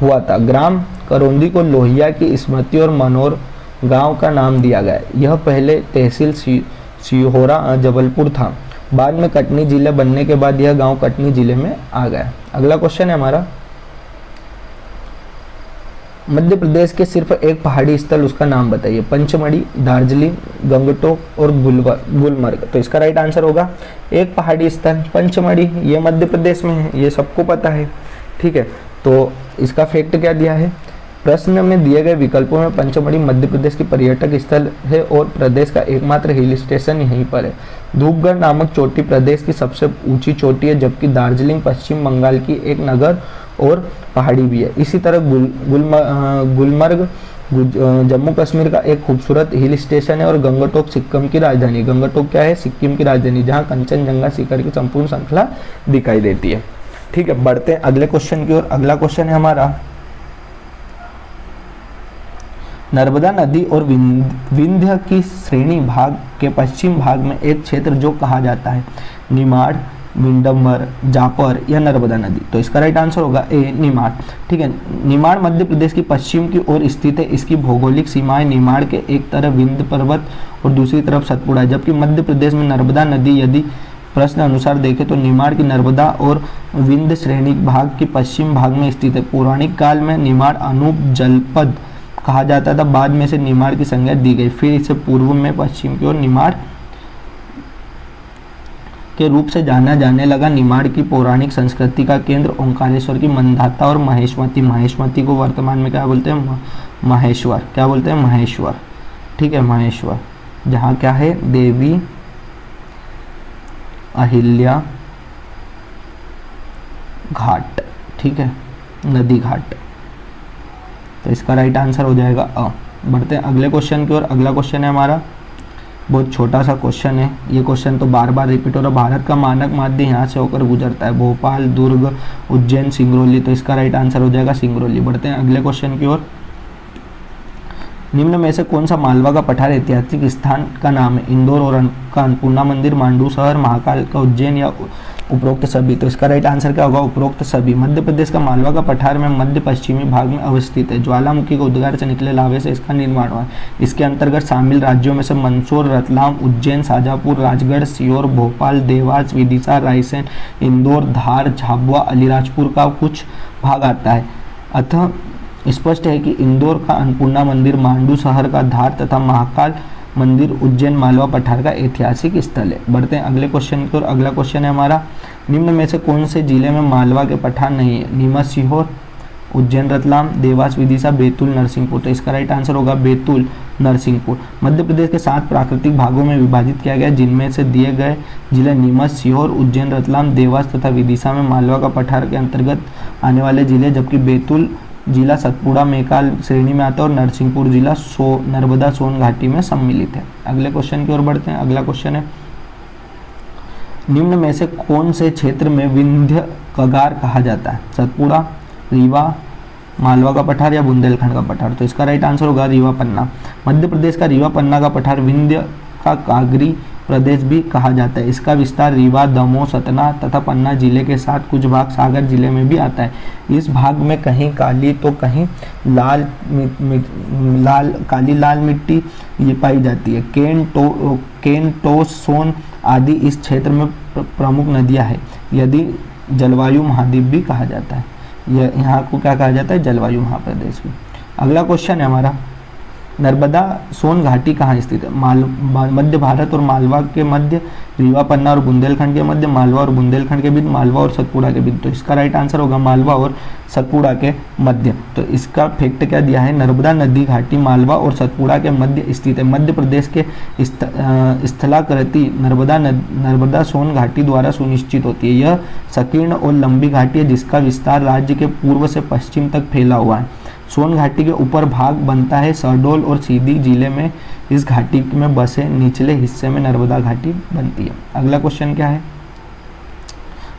हुआ था। ग्राम करौंदी को लोहिया की स्मृति और मनोर गांव का नाम दिया गया। यह पहले तहसील सिहोरा जबलपुर था। बाद में कटनी जिले बनने के बाद यह गांव कटनी जिले में आ गया। अगला क्वेश्चन है हमारा, मध्य प्रदेश के सिर्फ एक पहाड़ी स्थल, उसका नाम बताइए। पंचमढ़ी, दार्जिलिंग, गंगटोक और गुलमर्ग। तो इसका राइट आंसर होगा एक पहाड़ी स्थल पंचमढ़ी, ये मध्य प्रदेश में है, ये सबको पता है। ठीक है, तो इसका फैक्ट क्या दिया है, प्रश्न में दिए गए विकल्पों में पंचमढ़ी मध्य प्रदेश की पर्यटक स्थल है और प्रदेश का एकमात्र हिल स्टेशन यहीं पर है। धूपगढ़ नामक चोटी प्रदेश की सबसे ऊंची चोटी है, जबकि दार्जिलिंग पश्चिम बंगाल की एक नगर और पहाड़ी भी है। इसी तरह गुलमर्ग जम्मू कश्मीर का एक खूबसूरत हिल स्टेशन है और गंगटोक सिक्किम की राजधानी। गंगटोक क्या है, सिक्किम की राजधानी, जहाँ कंचनजंगा शिखर की संपूर्ण श्रृंखला दिखाई देती है। ठीक है, बढ़ते हैं अगले क्वेश्चन की ओर। अगला क्वेश्चन है हमारा, नर्मदा नदी और विंध्य की श्रेणी भाग के पश्चिम भाग में एक क्षेत्र जो कहा जाता है निमाड़, विंडम्बर, जापर या नर्मदा नदी। तो इसका राइट आंसर होगा ए, निमाड़। ठीक है, निमाड़ मध्य प्रदेश की पश्चिम की ओर स्थित है। इसकी भौगोलिक सीमाएं निमाड़ के एक तरफ विंध्य पर्वत और दूसरी तरफ सतपुड़ा है, जबकि मध्य प्रदेश में नर्मदा नदी, यदि प्रश्न अनुसार देखें तो निमाड़ की नर्मदा और विंध्य श्रेणी भाग के पश्चिम भाग में स्थित है। पौराणिक काल में निमाड़ अनूप जलपद कहा जाता था, बाद में से निमाड़ की संज्ञा दी गई, फिर इसे पूर्व में पश्चिम की ओर निमाड़ के रूप से जाना जाने लगा। निमाड़ की पौराणिक संस्कृति का केंद्र ओंकारेश्वर की मंदाता और महेश्वती को वर्तमान में क्या बोलते हैं, महेश्वर, क्या बोलते हैं, महेश्वर। ठीक है, महेश्वर, जहाँ क्या है, देवी अहिल्या घाट। ठीक है, नदी घाट। तो इसका राइट आंसर हो जाएगा अ। बढ़ते हैं अगले क्वेश्चन की ओर। अगला क्वेश्चन है हमारा, बहुत छोटा सा क्वेश्चन है, ये क्वेश्चन तो बार बार रिपीट हो रहा है। भारत का मानक माध्य यहाँ से होकर गुजरता है, भोपाल, दुर्ग, उज्जैन, सिंगरौली। तो इसका राइट आंसर हो जाएगा सिंगरौली। बढ़ते हैं अगले क्वेश्चन की ओर। निम्न में से कौन सा मालवा का पठार ऐतिहासिक स्थान का नाम है, इंदौर और का अन्नपूर्णा मंदिर, मांडू शहर, महाकाल का उज्जैन या उपरोक्त सभी। तो इसका राइट आंसर क्या होगा, उपरोक्त सभी। मध्य प्रदेश का मालवा का पठार में मध्य पश्चिमी भाग में अवस्थित है। ज्वालामुखी के उद्गार से निकले लावे से इसका निर्माण हुआ है। इसके अंतर्गत शामिल राज्यों में से मंदसौर, रतलाम, उज्जैन, शाजापुर, राजगढ़, सीहोर, भोपाल, देवास, विदिशा, रायसेन, इंदौर, धार, झाबुआ, अलीराजपुर का कुछ भाग आता है। अतः स्पष्ट है कि इंदौर का अन्नपूर्णा मंदिर, मांडू शहर का धार तथा महाकाल मंदिर उज्जैन मालवा पठार का ऐतिहासिक स्थल है। बढ़ते हैं अगले क्वेश्चन की ओर। अगला क्वेश्चन है हमारा, निम्न में से कौन से जिले में मालवा के पठार नहीं है, नीमच, सीहोर, उज्जैन, रतलाम, देवास, विदिशा, बैतूल, नरसिंहपुर। तो इसका राइट आंसर होगा बैतूल, नरसिंहपुर। मध्य प्रदेश के 7 प्राकृतिक भागों में विभाजित किया गया, जिनमें से दिए गए जिले नीमच, सीहोर, उज्जैन, रतलाम, देवास तथा विदिशा में मालवा का पठार के अंतर्गत आने वाले जिले, जबकि बैतूल जिला सतपुड़ा मैकाल श्रेणी में आता है और नरसिंहपुर जिला नर्मदा सोन घाटी में सम्मिलित है। अगले क्वेश्चन की ओर बढ़ते हैं। अगला क्वेश्चन है, निम्न में से कौन से क्षेत्र में विंध्य कगार कहा जाता है, सतपुड़ा, रीवा, मालवा का पठार या बुंदेलखंड का पठार। तो इसका राइट आंसर होगा रीवा पन्ना। मध्य प्रदेश का रीवा पन्ना का पठार विंध्य का कागरी प्रदेश भी कहा जाता है। इसका विस्तार रीवा, दमोह, सतना तथा पन्ना जिले के साथ कुछ भाग सागर जिले में भी आता है। इस भाग में कहीं काली तो कहीं काली लाल मिट्टी ये पाई जाती है। केन, टोस, सोन आदि इस क्षेत्र में प्रमुख नदियां हैं। यदि जलवायु महाद्वीप भी कहा जाता है। यहाँ को क्या कहा जाता है? जलवायु महाप्रदेश भी। अगला क्वेश्चन है हमारा, नर्मदा सोन घाटी कहाँ स्थित है? मध्य भारत और मालवा के मध्य, रीवा, पन्ना और बुंदेलखंड के मध्य, मालवा और बुंदेलखंड के बीच, मालवा और सतपुड़ा के बीच। तो इसका राइट आंसर होगा मालवा और सतपुड़ा के मध्य। तो इसका फैक्ट क्या दिया है? नर्मदा नदी घाटी मालवा और सतपुड़ा के मध्य स्थित है। मध्य प्रदेश के स्थलाकृति नर्मदा सोन घाटी द्वारा सुनिश्चित होती है। यह संकीर्ण और लंबी घाटी है जिसका विस्तार राज्य के पूर्व से पश्चिम तक फैला हुआ है। सोन घाटी के ऊपर भाग बनता है शहडोल और सीधी जिले में इस घाटी में बसे निचले हिस्से में नर्मदा घाटी बनती है। अगला क्वेश्चन क्या है?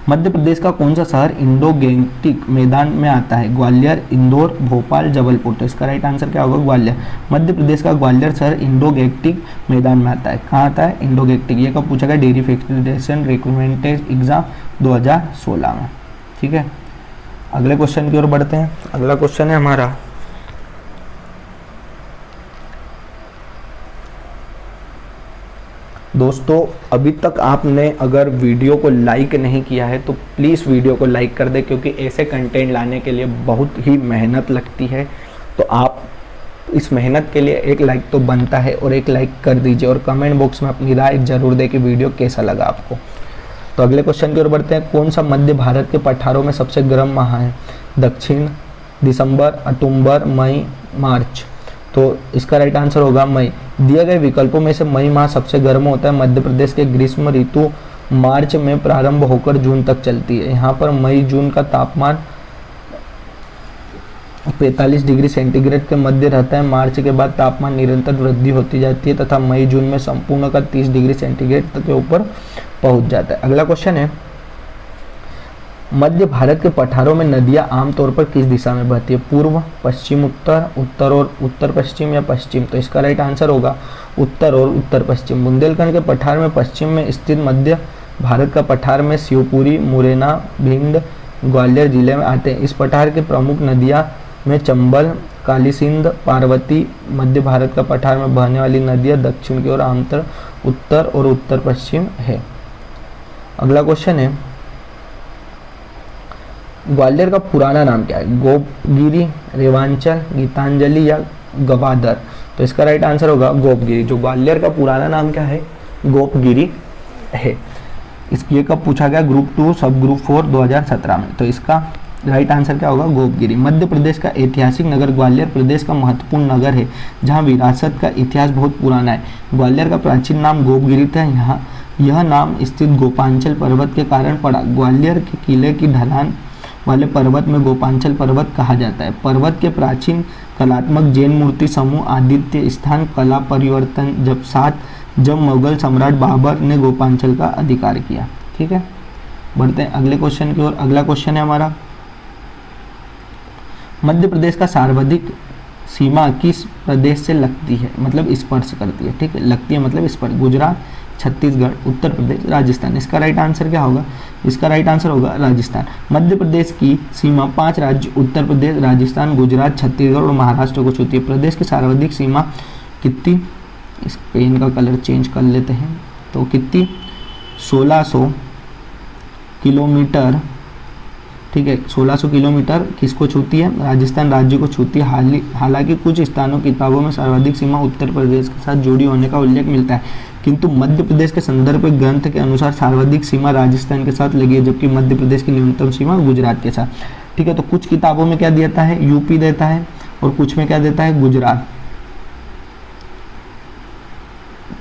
मध्य प्रदेश का कौन सा शहर इंडो गैंगटिक मैदान में आता है? ग्वालियर, इंदौर, भोपाल, जबलपुर। तो इसका राइट आंसर क्या होगा? ग्वालियर। मध्य प्रदेश का ग्वालियर शहर इंडो गैंगटिक मैदान में आता है। कहाँ आता है? Indo Gangetic. ये कब पूछा गया? डेयरी फेडरेशन रिक्रूटमेंट एग्जाम 2016 में। ठीक है, अगले क्वेश्चन की ओर बढ़ते हैं। अगला क्वेश्चन है हमारा, दोस्तों अभी तक आपने अगर वीडियो को लाइक नहीं किया है तो प्लीज़ वीडियो को लाइक कर दें, क्योंकि ऐसे कंटेंट लाने के लिए बहुत ही मेहनत लगती है। तो आप इस मेहनत के लिए एक लाइक तो बनता है, और एक लाइक कर दीजिए और कमेंट बॉक्स में अपनी राय जरूर दें कि वीडियो कैसा लगा आपको। तो अगले क्वेश्चन की ओर बढ़ते हैं। कौन सा मध्य भारत के पठारों में सबसे गर्म माह है? दक्षिण, दिसंबर, अक्टूबर, मई, मार्च। तो इसका राइट आंसर होगा मई। दिए गए विकल्पों में से मई माह सबसे गर्म होता है। मध्य प्रदेश के ग्रीष्म ऋतु मार्च में प्रारंभ होकर जून तक चलती है। यहाँ पर मई जून का तापमान 45 डिग्री सेंटीग्रेड के मध्य रहता है। मार्च के बाद तापमान निरंतर वृद्धि होती जाती है तथा मई जून में संपूर्ण का 30 डिग्री सेंटीग्रेड तक के ऊपर पहुंच जाता है। अगला क्वेश्चन है, मध्य भारत के पठारों में नदियां आमतौर पर किस दिशा में बहती है? पूर्व, पश्चिम, उत्तर, उत्तर और उत्तर पश्चिम या पश्चिम। तो इसका राइट आंसर होगा उत्तर और उत्तर पश्चिम। बुंदेलखंड के पठार में पश्चिम में स्थित मध्य भारत का पठार में शिवपुरी, मुरैना, भिंड, ग्वालियर जिले में आते हैं। इस पठार के प्रमुख नदियां में चंबल, कालीसिंध, पार्वती। मध्य भारत का पठार में बहने वाली नदियां दक्षिण की ओर आमतौर उत्तर और उत्तर पश्चिम है। अगला क्वेश्चन है, ग्वालियर का पुराना नाम क्या है? गोपगिरी, रेवांचल, गीतांजलि या गवादर। तो इसका राइट आंसर होगा गोपगिरी। जो ग्वालियर का पुराना नाम क्या है? गोपगिरी है। ये कब पूछा गया? ग्रुप 2 सब ग्रुप 4 2017 में। तो इसका राइट आंसर क्या होगा? गोपगिरी। मध्य प्रदेश का ऐतिहासिक नगर ग्वालियर प्रदेश का महत्वपूर्ण नगर है जहाँ विरासत का इतिहास बहुत पुराना है। ग्वालियर का प्राचीन नाम गोपगिरी था। यहाँ यह नाम स्थित गोपांचल पर्वत के कारण पड़ा। ग्वालियर के किले की ढलान वाले पर्वत में गोपांचल पर्वत कहा जाता है। पर्वत के प्राचीन कलात्मक जैन मूर्ति समूह आदित्य स्थान कला परिवर्तन जब मुगल सम्राट बाबर ने गोपांचल का अधिकार किया। ठीक है, बढ़ते हैं अगले क्वेश्चन की ओर। अगला क्वेश्चन है हमारा, मध्य प्रदेश का सर्वाधिक सीमा किस प्रदेश से लगती है? मतलब स्पर्श करती है। ठीक है, लगती है मतलब स्पर्श। गुजरात, छत्तीसगढ़, उत्तर प्रदेश, राजस्थान। इसका राइट आंसर क्या होगा? इसका राइट आंसर होगा राजस्थान। मध्य प्रदेश की सीमा 5 राज्य उत्तर प्रदेश, राजस्थान, गुजरात, छत्तीसगढ़ और महाराष्ट्र को छूती है। प्रदेश की सर्वाधिक सीमा कितनी? इस पेन का कलर चेंज कर लेते हैं। तो कितनी? 1600 किलोमीटर। ठीक है, 1600 किलोमीटर किसको छूती है? राजस्थान राज्य को छूती है। हालांकि कुछ स्थानों किताबों में सर्वाधिक सीमा उत्तर प्रदेश के साथ जुड़ी होने का उल्लेख मिलता है, किंतु मध्य प्रदेश के संदर्भ ग्रंथ के अनुसार सर्वाधिक सीमा राजस्थान के साथ लगी है, जबकि मध्य प्रदेश की न्यूनतम सीमा गुजरात के साथ। ठीक है, तो कुछ किताबों में क्या देता है? यूपी देता है, और कुछ में क्या देता है? गुजरात।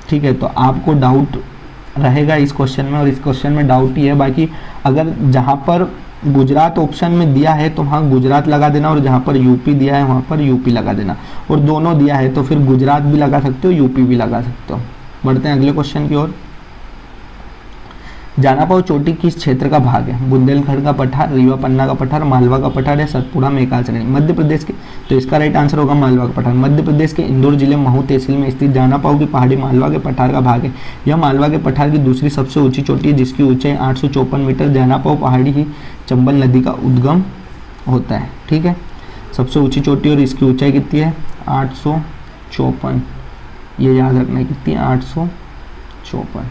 ठीक है, तो आपको डाउट रहेगा इस क्वेश्चन में, और इस क्वेश्चन में डाउट ही है। बाकी अगर जहाँ पर गुजरात ऑप्शन में दिया है तो वहाँ गुजरात लगा देना, और जहाँ पर यूपी दिया है वहाँ पर यूपी लगा देना, और दोनों दिया है तो फिर गुजरात भी लगा सकते हो, यूपी भी लगा सकते हो। बढ़ते हैं अगले क्वेश्चन की ओर। जानापाव चोटी किस क्षेत्र का भाग है? बुंदेलखंड का पठार, रीवा पन्ना का पठार, मालवा का पठार या सतपुड़ा मेकाल श्रेणी? मध्य प्रदेश के, तो इसका राइट आंसर होगा मालवा का पठार। मध्य प्रदेश के इंदौर जिले महू तहसील में स्थित जानापाव की पहाड़ी मालवा के पठार का भाग है। यह मालवा के पठार की दूसरी सबसे ऊंची चोटी है, जिसकी ऊंचाई 854 मीटर। जानापाव पहाड़ी ही चंबल नदी का उद्गम होता है। ठीक है, सबसे ऊंची चोटी और इसकी ऊंचाई कितनी है? 854, ये याद रखना है कितनी, 854।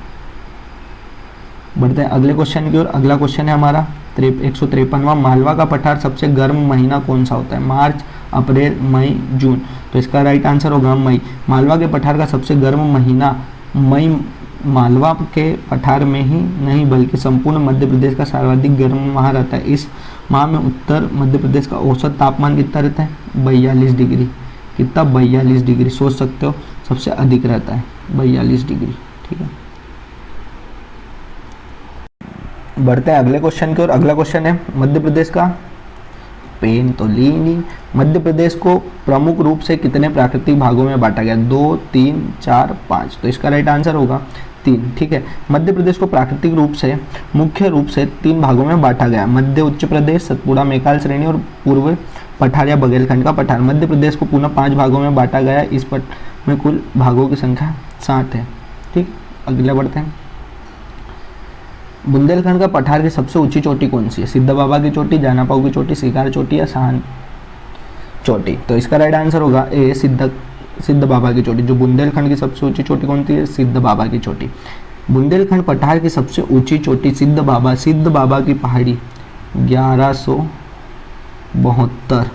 बढ़ते हैं अगले क्वेश्चन की ओर। अगला क्वेश्चन है हमारा 153वां। मालवा का पठार सबसे गर्म महीना कौन सा होता है? मार्च, अप्रैल, मई, जून? तो इसका राइट आंसर होगा मई। मालवा के पठार का सबसे गर्म महीना मई। मालवा के पठार में ही नहीं बल्कि संपूर्ण मध्य प्रदेश का सर्वाधिक गर्म माह रहता है। इस माह में उत्तर मध्य प्रदेश का औसत तापमान कितना रहता है? 42 डिग्री। कितना? 42 डिग्री। सोच सकते हो, सबसे अधिक रहता है 42 डिग्री। ठीक है, बढ़ते हैं अगले क्वेश्चन की ओर। अगला क्वेश्चन है मध्य प्रदेश का, पेन तो ली नहीं, मध्य प्रदेश को प्रमुख रूप से कितने प्राकृतिक भागों में बांटा गया? 2, 3, 4, 5? तो इसका राइट आंसर होगा 3। ठीक है, मध्य प्रदेश को प्राकृतिक रूप से मुख्य रूप से 3 भागों में बांटा गया। मध्य उच्च प्रदेश, सतपुड़ा मेकाल श्रेणी और पूर्व पठार या बघेलखंड का पठार। मध्य प्रदेश को पुनः 5 भागों में बांटा गया। इस पट में कुल भागों की संख्या 7 है। ठीक, अगले बढ़ते हैं। बुंदेलखंड का पठार की सबसे ऊंची चोटी कौन सी है? सिद्ध बाबा की चोटी, जानापाव की चोटी, शिकार चोटी या साहन चोटी? तो इसका राइट आंसर होगा ए, सिद्ध बाबा की चोटी। जो बुंदेलखंड की सबसे ऊंची चोटी कौन सी है? सिद्ध बाबा की चोटी। बुंदेलखंड पठार की सबसे ऊंची चोटी सिद्ध बाबा की पहाड़ी 1172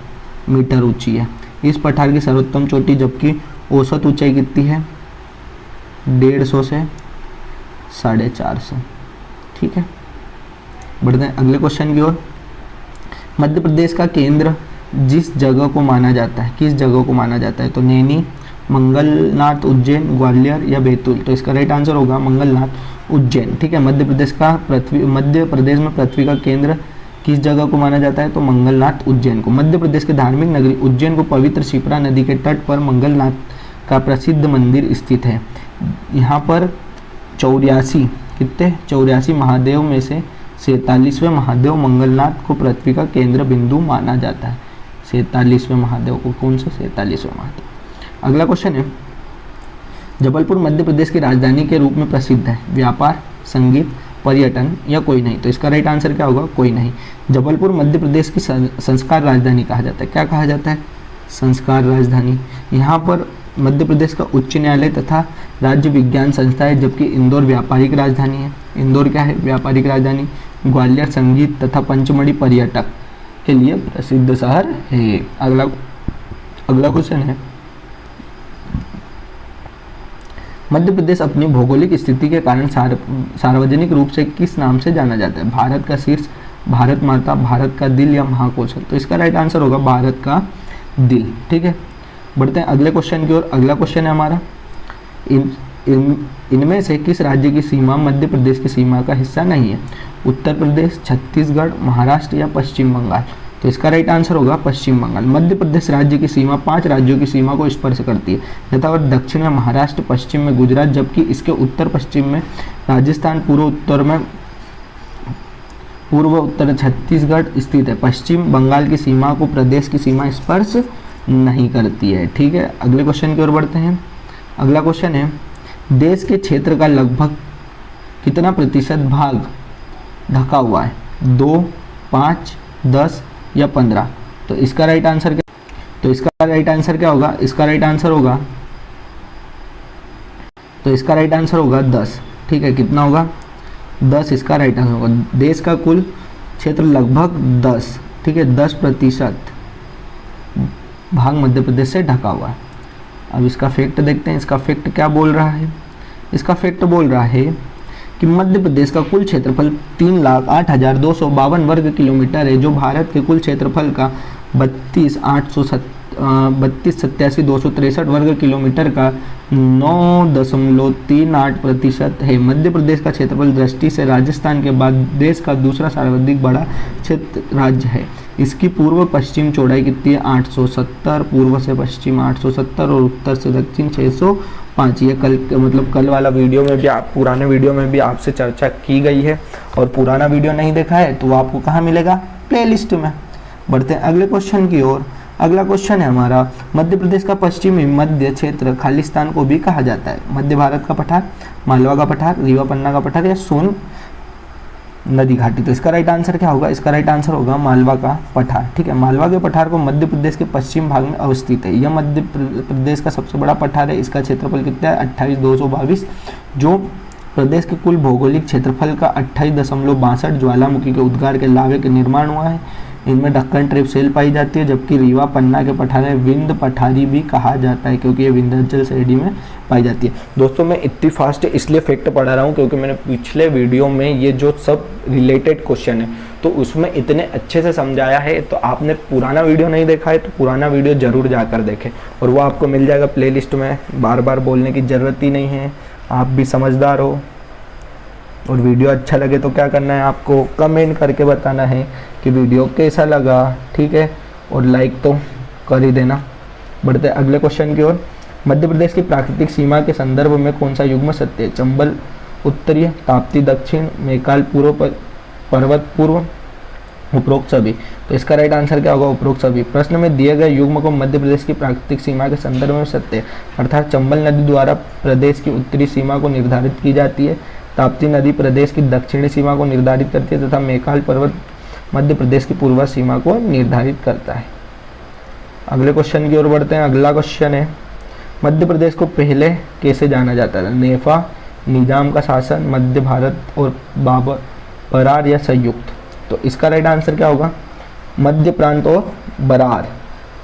मीटर ऊंची है। इस पठार की सर्वोत्तम चोटी, जबकि औसत ऊंचाई कितनी है? 150 से 450। ठीक है, बढ़ते हैं अगले क्वेश्चन की ओर। मध्य प्रदेश का केंद्र जिस जगह को माना जाता है, किस जगह को माना जाता है? तो नैनी, मंगलनाथ, उज्जैन, ग्वालियर या बैतूल? तो इसका राइट आंसर होगा मंगलनाथ, उज्जैन। ठीक है, मध्य प्रदेश में पृथ्वी का केंद्र किस जगह को माना जाता है? तो मंगलनाथ, उज्जैन को। मध्य प्रदेश के धार्मिक नगरी उज्जैन को पवित्र शिप्रा नदी के तट पर मंगलनाथ का प्रसिद्ध मंदिर स्थित है। यहाँ पर 84 महादेव में से 47वें महादेव मंगलनाथ को पृथ्वी का केंद्र बिंदु माना जाता है। 47वें महादेव को, कौन सा? 47वें महादेव। अगला क्वेश्चन है, जबलपुर मध्य प्रदेश की राजधानी के रूप में प्रसिद्ध है। व्यापार, संगीत, पर्यटन या कोई नहीं? तो इसका राइट आंसर क्या होगा? कोई नहीं। जबलपुर मध्य प्रदेश की संस्कार राजधानी कहा जाता है। क्या कहा जाता है? संस्कार राजधानी। यहाँ पर मध्य प्रदेश का उच्च न्यायालय तथा राज्य विज्ञान संस्था है, जबकि इंदौर व्यापारिक राजधानी है। इंदौर क्या है? व्यापारिक राजधानी। ग्वालियर संगीत तथा पंचमढ़ी पर्यटक के लिए प्रसिद्ध शहर है। अगला क्वेश्चन है, मध्य प्रदेश अपनी भौगोलिक स्थिति के कारण सार्वजनिक रूप से किस नाम से जाना जाता है? भारत का शीर्ष, भारत माता, भारत का दिल या महाकौशल? तो इसका राइट आंसर होगा भारत का दिल। ठीक है, बढ़ते हैं अगले क्वेश्चन की ओर। अगला क्वेश्चन है हमारा, इनमें से किस राज्य की सीमा मध्य प्रदेश की सीमा का हिस्सा नहीं है? उत्तर प्रदेश, छत्तीसगढ़, महाराष्ट्र या पश्चिम बंगाल? तो इसका राइट आंसर होगा पश्चिम बंगाल। मध्य प्रदेश राज्य की सीमा 5 राज्यों की सीमा को स्पर्श करती है। यथावत दक्षिण में महाराष्ट्र, पश्चिम में गुजरात, जबकि इसके उत्तर पश्चिम में राजस्थान, पूर्व उत्तर छत्तीसगढ़ स्थित है। पश्चिम बंगाल की सीमा को प्रदेश की सीमा स्पर्श नहीं करती है। ठीक है, अगले क्वेश्चन की ओर बढ़ते हैं। अगला क्वेश्चन है, देश के क्षेत्र का लगभग कितना प्रतिशत भाग ढका हुआ है? 2, 5, 10 या 15? तो इसका राइट आंसर क्या? तो इसका राइट आंसर क्या होगा? इसका राइट आंसर होगा 10। ठीक है, कितना होगा? 10 इसका राइट आंसर होगा। देश का कुल क्षेत्र लगभग 10, ठीक है, 10% भाग मध्य प्रदेश से ढका हुआ है। अब इसका फैक्ट देखते हैं। इसका फैक्ट क्या बोल रहा है? इसका फैक्ट बोल रहा है कि मध्य प्रदेश का कुल क्षेत्रफल 3,08,252 वर्ग किलोमीटर है, जो भारत के कुल क्षेत्रफल का 32,87,263 वर्ग किलोमीटर का 9.38% है। मध्य प्रदेश का क्षेत्रफल दृष्टि से राजस्थान के बाद देश का दूसरा सर्वाधिक बड़ा क्षेत्र राज्य है। इसकी पूर्व पश्चिम चौड़ाई कितनी है? 870, पूर्व से पश्चिम 870 और उत्तर से दक्षिण 600 5। ये मतलब कल वाला वीडियो में भी पुराने वीडियो में भी आपसे चर्चा की गई है, और पुराना वीडियो नहीं देखा है तो वो आपको कहाँ मिलेगा, प्लेलिस्ट में। बढ़ते हैं अगले क्वेश्चन की ओर। अगला क्वेश्चन है हमारा, मध्य प्रदेश का पश्चिमी मध्य क्षेत्र खालिस्तान को भी कहा जाता है। मध्य भारत का पठार, मालवा का पठार, रीवा पन्ना का पठार या सोन नदी घाटी। तो इसका राइट आंसर क्या होगा, इसका राइट आंसर होगा मालवा का पठार। ठीक है, मालवा के पठार को मध्य प्रदेश के पश्चिम भाग में अवस्थित है। यह मध्य प्रदेश का सबसे बड़ा पठार है। इसका क्षेत्रफल कितना है, 28,222, जो प्रदेश के कुल भौगोलिक क्षेत्रफल का 28.62। ज्वालामुखी के उद्गार के लावे के निर्माण हुआ है। इनमें ढक्कन ट्रेप सेल पाई जाती है, जबकि रीवा पन्ना के पठार विंध्य पठारी भी कहा जाता है, क्योंकि ये विंध्याचल श्रेणी में पाई जाती है। दोस्तों मैं इतनी फास्ट इसलिए फैक्ट पढ़ा रहा हूँ क्योंकि मैंने पिछले वीडियो में ये जो सब रिलेटेड क्वेश्चन है तो उसमें इतने अच्छे से समझाया है। तो आपने पुराना वीडियो नहीं देखा है तो पुराना वीडियो जरूर जाकर देखें, और वो आपको मिल जाएगा प्लेलिस्ट में। बार बार बोलने की ज़रूरत ही नहीं है, आप भी समझदार हो। और वीडियो अच्छा लगे तो क्या करना है, आपको कमेंट करके बताना है कि वीडियो कैसा लगा। ठीक है, और लाइक तो कर ही देना। बढ़ते अगले क्वेश्चन की ओर। मध्य प्रदेश की प्राकृतिक सीमा के संदर्भ में कौन सा युग्म सत्य है। चंबल उत्तरीय, ताप्ती दक्षिण, मैकाल पूर्व, पर्वत पूर्व, उपरोक्त सभी। तो इसका राइट आंसर क्या होगा, उपरोक्त सभी। प्रश्न में दिए गए युग्म को मध्य प्रदेश की प्राकृतिक सीमा के संदर्भ में सत्य है, अर्थात चंबल नदी द्वारा प्रदेश की उत्तरी सीमा को निर्धारित की जाती है, ताप्ती नदी प्रदेश की दक्षिणी सीमा को निर्धारित करती है, तथा मैकाल पर्वत मध्य प्रदेश की पूर्व सीमा को निर्धारित करता है। अगले क्वेश्चन की ओर बढ़ते हैं। अगला क्वेश्चन है, मध्य प्रदेश को पहले कैसे जाना जाता है। नेफा, निजाम का शासन, मध्य भारत और बाबर, बरार या संयुक्त। तो इसका राइट आंसर क्या होगा, मध्य प्रांत और बरार।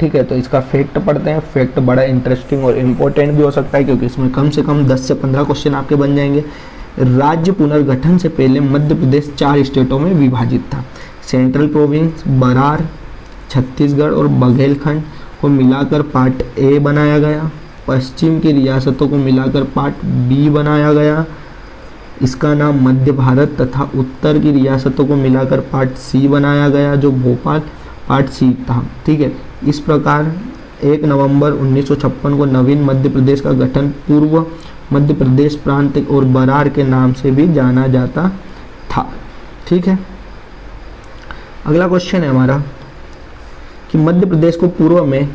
ठीक है, तो इसका फैक्ट पढ़ते हैं। फैक्ट बड़ा इंटरेस्टिंग और इम्पोर्टेंट भी हो सकता है, क्योंकि इसमें कम से कम 10 से 15 क्वेश्चन आपके बन जाएंगे। राज्य पुनर्गठन से पहले मध्य प्रदेश 4 स्टेटों में विभाजित था। सेंट्रल प्रोविंस, बरार, छत्तीसगढ़ और बघेलखंड को मिलाकर पार्ट ए बनाया गया। पश्चिम की रियासतों को मिलाकर पार्ट बी बनाया गया, इसका नाम मध्य भारत, तथा उत्तर की रियासतों को मिलाकर पार्ट सी बनाया गया, जो भोपाल पार्ट सी था। ठीक है, इस प्रकार 1 नवंबर 1956 को नवीन मध्य प्रदेश का गठन पूर्व मध्य प्रदेश प्रांत और बरार के नाम से भी जाना जाता था। ठीक है, अगला क्वेश्चन है हमारा कि मध्य प्रदेश को पूर्व में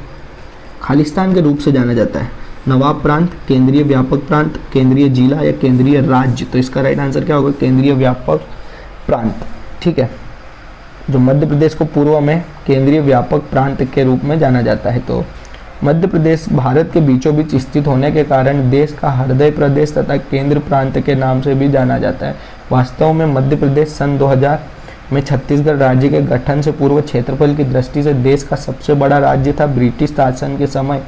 खालिस्तान के रूप से जाना जाता है। नवाब प्रांत, केंद्रीय व्यापक प्रांत, केंद्रीय जिला या केंद्रीय राज्य। तो इसका राइट आंसर क्या होगा, केंद्रीय व्यापक प्रांत। ठीक है, जो मध्य प्रदेश को पूर्व में केंद्रीय व्यापक प्रांत के रूप में जाना जाता है। तो मध्य प्रदेश भारत के बीचों बीच स्थित होने के कारण देश का हृदय प्रदेश तथा केंद्र प्रांत के नाम से भी जाना जाता है। वास्तव में मध्य प्रदेश सन 2000 में छत्तीसगढ़ राज्य के गठन से पूर्व क्षेत्रफल की दृष्टि से देश का सबसे बड़ा राज्य था। ब्रिटिश शासन के समय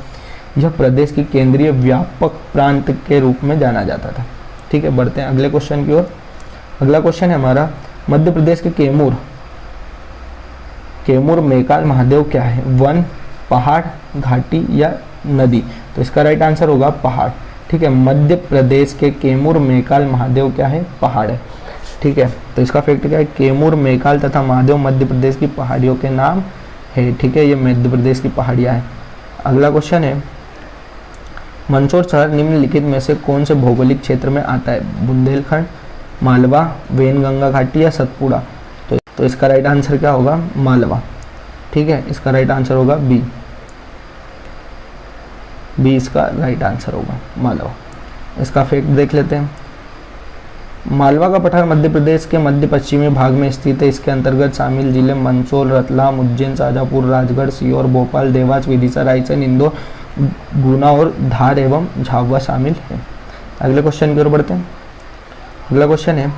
यह प्रदेश की केंद्रीय व्यापक प्रांत के रूप में जाना जाता था। ठीक है, बढ़ते हैं अगले क्वेश्चन की ओर। अगला क्वेश्चन है हमारा, मध्य प्रदेश के कैमूर मैकाल महादेव क्या है। वन, पहाड़, घाटी या नदी। तो इसका राइट आंसर होगा पहाड़। ठीक है, मध्य प्रदेश के कैमूर मैकाल महादेव क्या है, पहाड़ है। ठीक है, तो इसका फैक्ट क्या है, कैमूर मैकाल तथा महादेव मध्य प्रदेश की पहाड़ियों के नाम है। ठीक है, ये मध्य प्रदेश की पहाड़ियाँ हैं। अगला क्वेश्चन है, मंदसौर शहर निम्नलिखित में से कौन से भौगोलिक क्षेत्र में आता है। बुंदेलखंड, मालवा, वैनगंगा घाटी या सतपुड़ा। तो इसका राइट आंसर क्या होगा, मालवा। ठीक है, इसका राइट आंसर होगा बी इसका राइट आंसर होगा मालवा। इसका फैक्ट देख लेते हैं। मालवा का पठार मध्य प्रदेश के मध्य पश्चिमी भाग में स्थित है। इसके अंतर्गत शामिल जिले मंदसौर, रतलाम, उज्जैन, शाजापुर, राजगढ़, सीहोर, भोपाल, देवास, विदिशा, रायसेन, इंदौर, गुना और धार एवं झाबुआ शामिल है। अगले क्वेश्चन की ओर बढ़ते हैं। अगला क्वेश्चन है,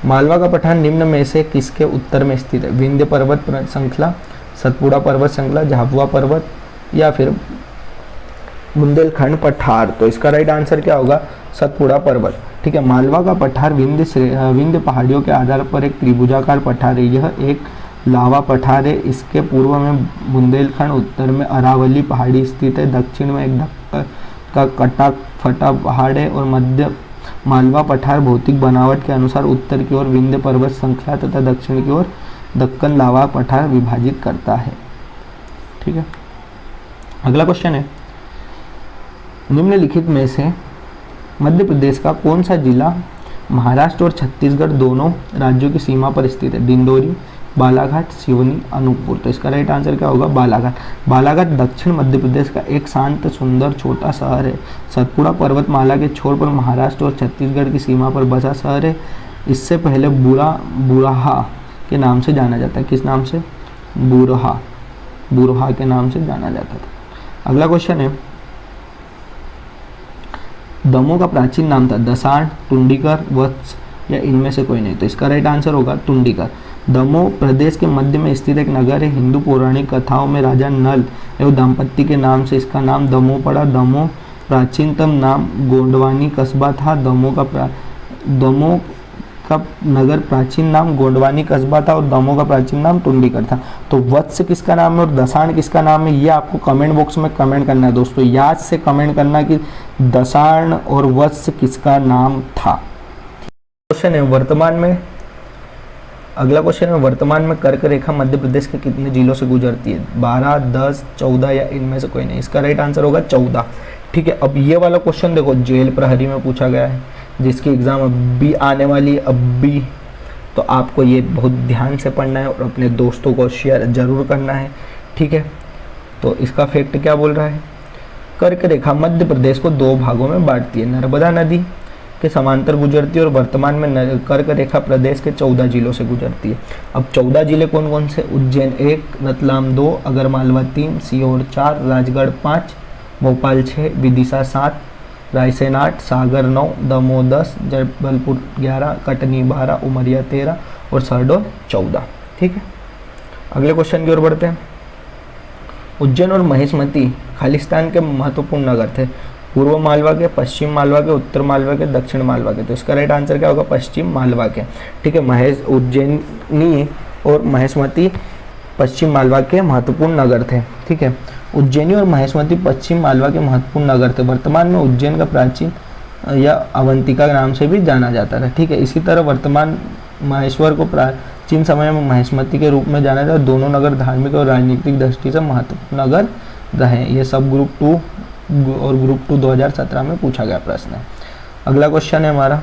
मालवा का पठार निम्न में से किसके उत्तर में स्थित है। विंध्य पर्वत श्रृंखला, सतपुड़ा पर्वत श्रृंखला, झाबुआ पर्वत या फिर बुंदेलखंड पठार। तो इसका राइट आंसर क्या होगा, सतपुड़ा पर्वत। ठीक है, मालवा का पठार विंध्य पहाड़ियों के आधार पर एक त्रिभुजाकार पठार है। यह एक लावा पठार है। इसके पूर्व में बुंदेलखंड, उत्तर में अरावली पहाड़ी स्थित है, दक्षिण में एक धक्का का कटा फटा पहाड़ है और मध्य मालवा पठार भौतिक बनावट के अनुसार उत्तर की ओर विंध्य पर्वत श्रृंखला तथा दक्षिण की ओर दक्कन लावा पठार विभाजित करता है। ठीक है, अगला क्वेश्चन है, निम्नलिखित में से मध्य प्रदेश का कौन सा जिला महाराष्ट्र और छत्तीसगढ़ दोनों राज्यों की सीमा पर स्थित है? डिंडोरी, बालाघाट, सिवनी, अनूपपुर। तो इसका राइट आंसर क्या होगा? बालाघाट। बालाघाट दक्षिण मध्य प्रदेश का एक शांत सुंदर छोटा शहर है। सतपुड़ा पर्वतमाला के छोर पर महाराष्ट्र और छत्तीसगढ़ की सीमा पर बसा शहर है। इससे पहले बुराहा के नाम से जाना जाता है। किस नाम से? बुरहा के नाम से जाना जाता था। अगला क्वेश्चन है, दमोह का प्राचीन नाम था दसाण, टुंडीकर, वत्स या इनमें से कोई नहीं? तो इसका राइट आंसर होगा टुंडीकर। दमोह प्रदेश के मध्य में स्थित एक नगर है। हिंदू पौराणिक कथाओं में राजा नल एवं दाम्पत्य के नाम से इसका नाम दमोह पड़ा। दमोह प्राचीनतम नाम गोंडवानी कस्बा था। दमोह का नगर प्राचीन नाम गोंडवानी कस्बा था और दमोह का प्राचीन नाम टुंडीकर था। तो वत्स किसका नाम है और दसाण किसका नाम है, ये आपको कमेंट बॉक्स में कमेंट करना है दोस्तों। याद से कमेंट करना कि दसाण और वत्स किसका नाम था। क्वेश्चन है वर्तमान में, अगला क्वेश्चन है वर्तमान में कर्क रेखा मध्य प्रदेश के कितने जिलों से गुजरती है? 12, 10, 14 या इनमें से कोई नहीं? इसका राइट आंसर होगा 14। ठीक है, अब ये वाला क्वेश्चन देखो जेल प्रहरी में पूछा गया है, जिसकी एग्जाम अब भी आने वाली है अब भी। तो आपको ये बहुत ध्यान से पढ़ना है और अपने दोस्तों को शेयर जरूर करना है। ठीक है, तो इसका फैक्ट क्या बोल रहा है? कर्क रेखा मध्य प्रदेश को दो भागों में बांटती है। नर्मदा नदी के समांतर गुजरती है और वर्तमान में कर्क रेखा प्रदेश के 14 जिलों से गुजरती है। अब 14 जिले कौन कौन से? उज्जैन 1, रतलाम 2, अगरमालवा 3, सीहोर 4, राजगढ़ 5, भोपाल 6, विदिशा 7, रायसेन 8, सागर 9, दमोह 10, जबलपुर 11, कटनी 12, उमरिया 13 और शहडोल 14। ठीक है, अगले क्वेश्चन की ओर बढ़ते हैं। उज्जैन और महिष्मती खालिस्तान के महत्वपूर्ण नगर थे। पूर्व मालवा के, पश्चिम मालवा के, उत्तर मालवा के, दक्षिण मालवा के। तो इसका राइट आंसर क्या होगा? पश्चिम मालवा के। ठीक है, उज्जैनी और महिष्मती पश्चिम मालवा के महत्वपूर्ण नगर थे। ठीक है, उज्जैनी और महिष्मती पश्चिम मालवा के महत्वपूर्ण नगर थे। वर्तमान में उज्जैन का प्राचीन या अवंतिका नाम से भी जाना जाता है। ठीक है, इसी तरह वर्तमान महेश्वर को प्राचीन समय में महिष्मती के रूप में जाना जाता है। दोनों नगर धार्मिक और राजनीतिक दृष्टि से महत्वपूर्ण नगर रहे। ये सब ग्रुप 2 और ग्रुप 2 2017 में पूछा गया प्रश्न है। अगला क्वेश्चन है हमारा,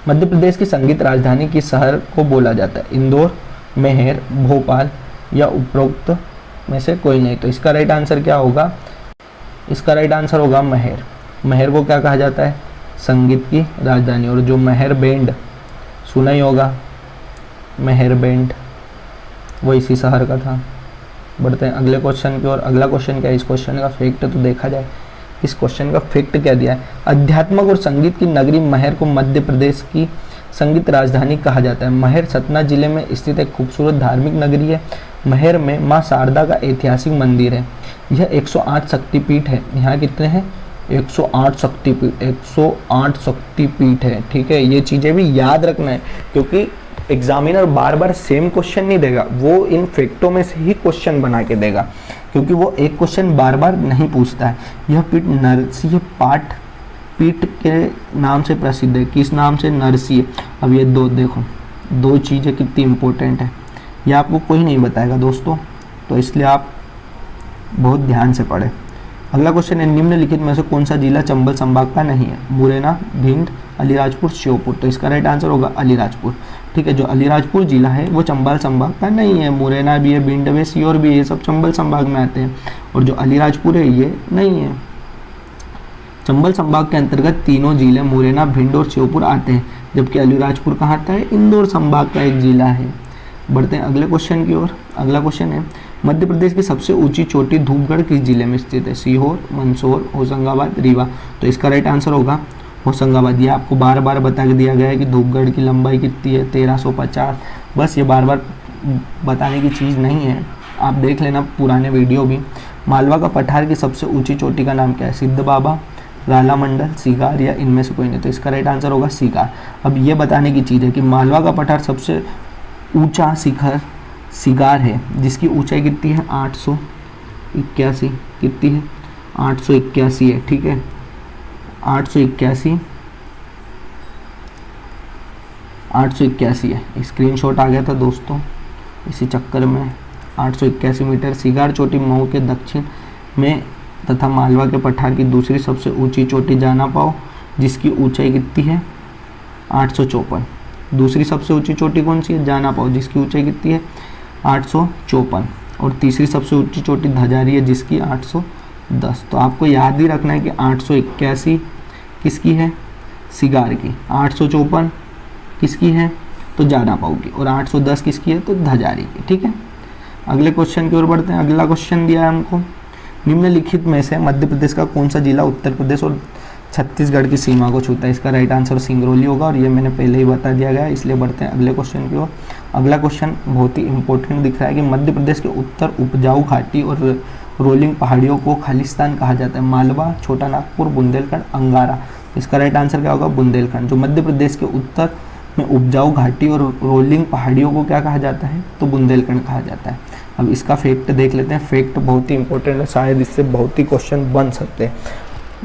मध्य प्रदेश की संगीत राजधानी किस शहर को बोला जाता है? इंदौर, मेहर, भोपाल या उपरोक्त में से कोई नहीं? तो इसका राइट आंसर क्या होगा? इसका राइट आंसर होगा मेहर। मेहर को क्या कहा जाता है? संगीत की राजधानी। और जो मेहर बैंड सुना ही होगा, मेहर बैंड वो इसी शहर का था। बढ़ते हैं अगले क्वेश्चन की ओर। अगला क्वेश्चन क्या है? इस क्वेश्चन का फैक्ट तो देखा जाए, इस क्वेश्चन का फैक्ट क्या दिया है? अध्यात्मक और संगीत की नगरी महर को मध्य प्रदेश की संगीत राजधानी कहा जाता है। महर सतना जिले में स्थित एक खूबसूरत धार्मिक नगरी है। महर में मां शारदा का ऐतिहासिक मंदिर है। यह 108 शक्तिपीठ है। यहाँ कितने हैं? 108 शक्तिपीठ, 108 शक्तिपीठ है। ठीक है, ये चीज़ें भी याद रखना है क्योंकि एग्जामिनर बार बार सेम क्वेश्चन नहीं देगा, वो इन फैक्टों में से ही क्वेश्चन बना के देगा क्योंकि वो एक क्वेश्चन बार बार नहीं पूछता है। यह पीठ नरसिंह पाठ पीठ के नाम से प्रसिद्ध है। किस नाम से? नरसिंह। अब ये देखो दो चीज़ें कितनी इंपॉर्टेंट है, ये आपको कोई नहीं बताएगा दोस्तों, तो इसलिए आप बहुत ध्यान से पढ़ें। अगला क्वेश्चन है, निम्नलिखित में से कौन सा जिला चंबल संभाग का नहीं है? मुरैना, भिंड, अलीराजपुर, श्योपुर। तो इसका राइट आंसर होगा अलीराजपुर। ठीक है, जो अलीराजपुर जिला है वो चंबल संभाग का नहीं है। मुरैना भी है, भिंड भी, सीहोर भी है, ये सब चंबल संभाग में आते हैं और जो अलीराजपुर है ये नहीं है। चंबल संभाग के अंतर्गत तीनों जिले मुरैना, भिंड और श्योपुर आते हैं, जबकि अलीराजपुर कहाँ आता है? इंदौर संभाग का एक जिला है। बढ़ते हैं अगले क्वेश्चन की ओर। अगला क्वेश्चन है, मध्य प्रदेश की सबसे ऊंची चोटी धूपगढ़ किस जिले में स्थित है? सीहोर, मंदसौर, होशंगाबाद, रीवा। तो इसका राइट आंसर होगा होशंगाबाद। ये आपको बार बार बता के दिया गया है कि धूपगढ़ की लंबाई कितनी है? 1350। बस ये बार बार बताने की चीज़ नहीं है, आप देख लेना पुराने वीडियो भी। मालवा का पठार की सबसे ऊंची चोटी का नाम क्या है? सिद्ध बाबा, राला मंडल, सिगार या इनमें से कोई नहीं? तो इसका राइट आंसर होगा सिगार। अब ये बताने की चीज़ है कि मालवा का पठार सबसे ऊंचा शिखर सिगार है, जिसकी ऊंचाई कितनी है? 881। कितनी है? 881 है। ठीक है, 881 है। स्क्रीनशॉट आ गया था दोस्तों इसी चक्कर में। 881 मीटर। सिगार चोटी मऊ के दक्षिण में तथा मालवा के पठार की दूसरी सबसे ऊंची चोटी जाना पाओ, जिसकी ऊंचाई कितनी है 854। दूसरी सबसे ऊंची चोटी कौन सी है, जाना पाओ, जिसकी ऊंचाई कितनी है 854। और तीसरी सबसे ऊंची चोटी धजारी है, जिसकी 810। तो आपको याद ही रखना है कि 881 किसकी है, सिगार की, 854 किसकी है, तो जाना पाओ की, और 810 किसकी है, तो धजारी की। ठीक है, अगले क्वेश्चन की ओर बढ़ते हैं। अगला क्वेश्चन दिया है हमको, निम्नलिखित में से मध्य प्रदेश का कौन सा जिला उत्तर प्रदेश और छत्तीसगढ़ की सीमा को छूता है। इसका राइट आंसर सिंगरौली होगा, और ये मैंने पहले ही बता दिया गया है, इसलिए बढ़ते हैं अगले क्वेश्चन की ओर। अगला क्वेश्चन बहुत ही इंपॉर्टेंट दिख रहा है कि मध्य प्रदेश के उत्तर उपजाऊ घाटी और रोलिंग पहाड़ियों को खालिस्तान कहा जाता है। मालवा, छोटा नागपुर, बुंदेलखंड, अंगारा। इसका राइट आंसर क्या होगा, बुंदेलखंड। जो मध्य प्रदेश के उत्तर में उपजाऊ घाटी और रोलिंग पहाड़ियों को क्या कहा जाता है, तो बुंदेलखंड कहा जाता है। अब इसका फैक्ट देख लेते हैं। फैक्ट बहुत ही इंपॉर्टेंट है, शायद इससे बहुत ही क्वेश्चन बन सकते हैं।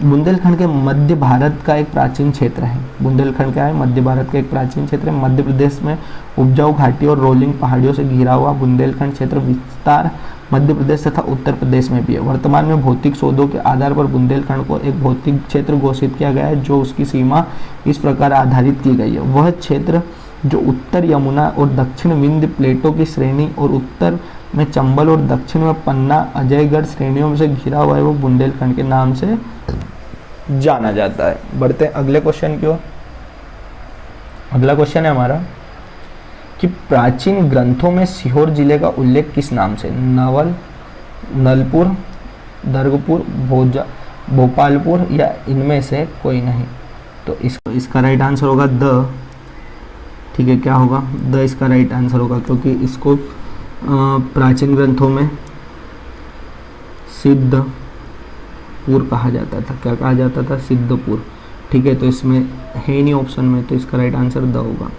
बुंदेलखंड के मध्य भारत का एक प्राचीन क्षेत्र है। बुंदेलखंड क्या है, मध्य भारत का एक प्राचीन क्षेत्र है। मध्य प्रदेश में उपजाऊ घाटी और रोलिंग पहाड़ियों से घिरा हुआ बुंदेलखंड क्षेत्र विस्तार मध्य प्रदेश तथा उत्तर प्रदेश में भी है। वर्तमान में भौतिक शोधों के आधार पर बुंदेलखंड को एक भौतिक क्षेत्र घोषित किया गया है, जो उसकी सीमा इस प्रकार आधारित की गई है। वह क्षेत्र जो उत्तर यमुना और दक्षिण विंध्य प्लेटों की श्रेणी और उत्तर में चंबल और दक्षिण में पन्ना अजयगढ़ श्रेणियों से घिरा हुआ है, वो बुंदेलखंड के नाम से जाना जाता है। बढ़ते हैं अगले क्वेश्चन की ओर। अगला क्वेश्चन है हमारा कि प्राचीन ग्रंथों में सीहोर जिले का उल्लेख किस नाम से, नवल, नलपुर, दर्गपुर, भोपालपुर या इनमें से कोई नहीं। तो इसका राइट आंसर होगा द। ठीक है, क्या होगा, द इसका राइट आंसर होगा, क्योंकि इसको प्राचीन ग्रंथों में सिद्धपुर कहा जाता था। क्या कहा जाता था, सिद्धपुर। ठीक है, तो इसमें है नहीं ऑप्शन में, तो इसका राइट आंसर द होगा।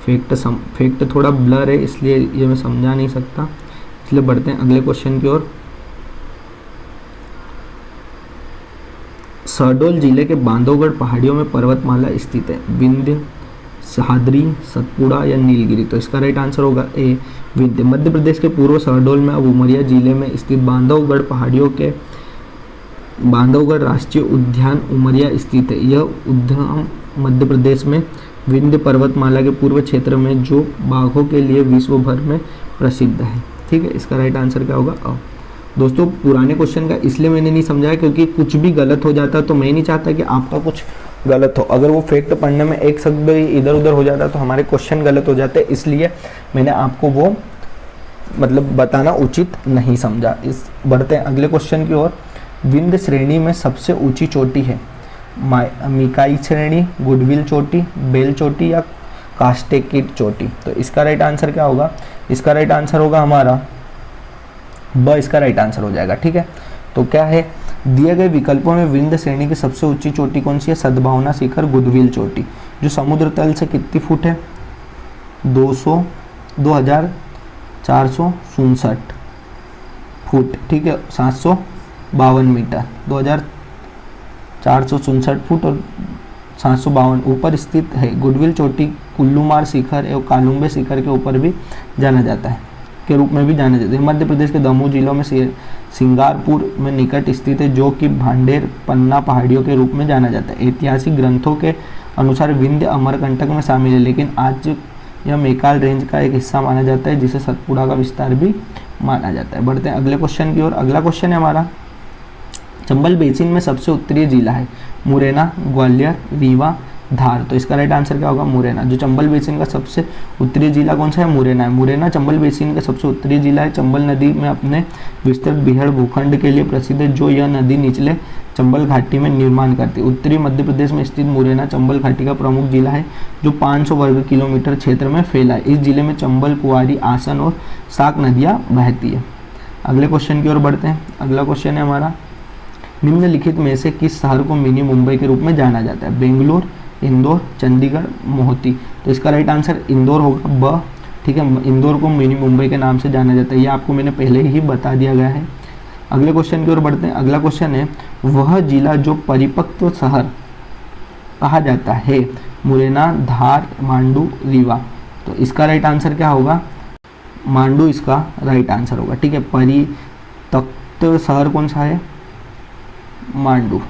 फैक्ट थोड़ा ब्लर है, इसलिए ये मैं समझा नहीं सकता, इसलिए बढ़ते हैं अगले क्वेश्चन की ओर। शहडोल जिले के बांधवगढ़ पहाड़ियों में पर्वतमाला स्थित है, विंध्य, सह्याद्री, सतपुड़ा या नीलगिरी। तो इसका राइट आंसर होगा ए, विंध्य। मध्य प्रदेश के पूर्व शहडोल में अब उमरिया जिले में स्थित बांधवगढ़ पहाड़ियों के बांधवगढ़ राष्ट्रीय उद्यान उमरिया स्थित है। यह उद्यान मध्य प्रदेश में विंध्य पर्वतमाला के पूर्व क्षेत्र में जो बाघों के लिए विश्व भर में प्रसिद्ध है। ठीक है, इसका राइट आंसर क्या होगा, अ। दोस्तों, पुराने क्वेश्चन का इसलिए मैंने नहीं समझाया क्योंकि कुछ भी गलत हो जाता, तो मैं नहीं चाहता कि आपका कुछ गलत हो। अगर वो फैक्ट पढ़ने में एक शब्द इधर उधर हो जाता तो हमारे क्वेश्चन गलत हो जाते, इसलिए मैंने आपको वो मतलब बताना उचित नहीं समझा। इस बढ़ते हैं अगले क्वेश्चन की ओर। विंध्य श्रेणी में सबसे ऊंची चोटी है, मिकाई श्रेणी, गुडविल चोटी, बेल चोटी या कास्टेकिट चोटी। तो इसका राइट आंसर क्या होगा, इसका राइट आंसर होगा हमारा ब, इसका राइट आंसर हो जाएगा। ठीक है, तो क्या है, दिए गए विकल्पों में विंध्य श्रेणी की सबसे ऊंची चोटी कौन सी है, सद्भावना शिखर, गुडविल चोटी, जो समुद्र तल से कितनी फुट है, 2467 फुट। ठीक है, 752 मीटर, 2467 फुट और 752 ऊपर स्थित है। गुडविल चोटी कुल्लूमार शिखर एवं कालुम्बे शिखर के ऊपर भी जाना जाता है, के रूप में भी जाना जाता है। मध्य प्रदेश के दमोह जिलों में सिंगारपुर में निकट स्थित है, जो कि भांडेर पन्ना पहाड़ियों के रूप में जाना जाता है। ऐतिहासिक ग्रंथों के अनुसार विंध्य अमरकंटक में शामिल है, लेकिन आज यह मेकाल रेंज का एक हिस्सा माना जाता है, जिसे सतपुड़ा का विस्तार भी माना जाता है। बढ़ते हैं अगले क्वेश्चन की ओर। अगला क्वेश्चन है हमारा, चंबल बेसिन में सबसे उत्तरीय जिला है, मुरैना, ग्वालियर, रीवा, धार। तो इसका राइट आंसर क्या होगा, मुरैना। जो चंबल बेसिन का सबसे उत्तरी जिला कौन सा है, मुरैना है। मुरैना चंबल बेसिन का सबसे उत्तरी जिला है। चंबल नदी में अपने विस्तृत बीहड़ भूखंड के लिए प्रसिद्ध है, जो यह नदी निचले चंबल घाटी में निर्माण करती है। उत्तरी मध्य प्रदेश में स्थित मुरैना चंबल घाटी का प्रमुख जिला है, जो 500 वर्ग किलोमीटर क्षेत्र में फैला है। इस जिले में चंबल, कुआरी, आसन और साक नदियाँ बहती है। अगले क्वेश्चन की ओर बढ़ते हैं। अगला क्वेश्चन है हमारा, निम्नलिखित में से किस शहर को मिनी मुंबई के रूप में जाना जाता है, बेंगलोर, इंदौर, चंडीगढ़, मोहती। तो इसका राइट आंसर इंदौर होगा, ब। ठीक है, इंदौर को मिनी मुंबई के नाम से जाना जाता है, ये आपको मैंने पहले ही बता दिया गया है। अगले क्वेश्चन की ओर बढ़ते हैं। अगला क्वेश्चन है, वह जिला जो परिपक्व शहर कहा जाता है, मुरैना, धार, मांडू, रीवा। तो इसका राइट आंसर क्या होगा, मांडू इसका राइट आंसर होगा। ठीक है, परित्यक्त शहर कौन सा है, मांडू।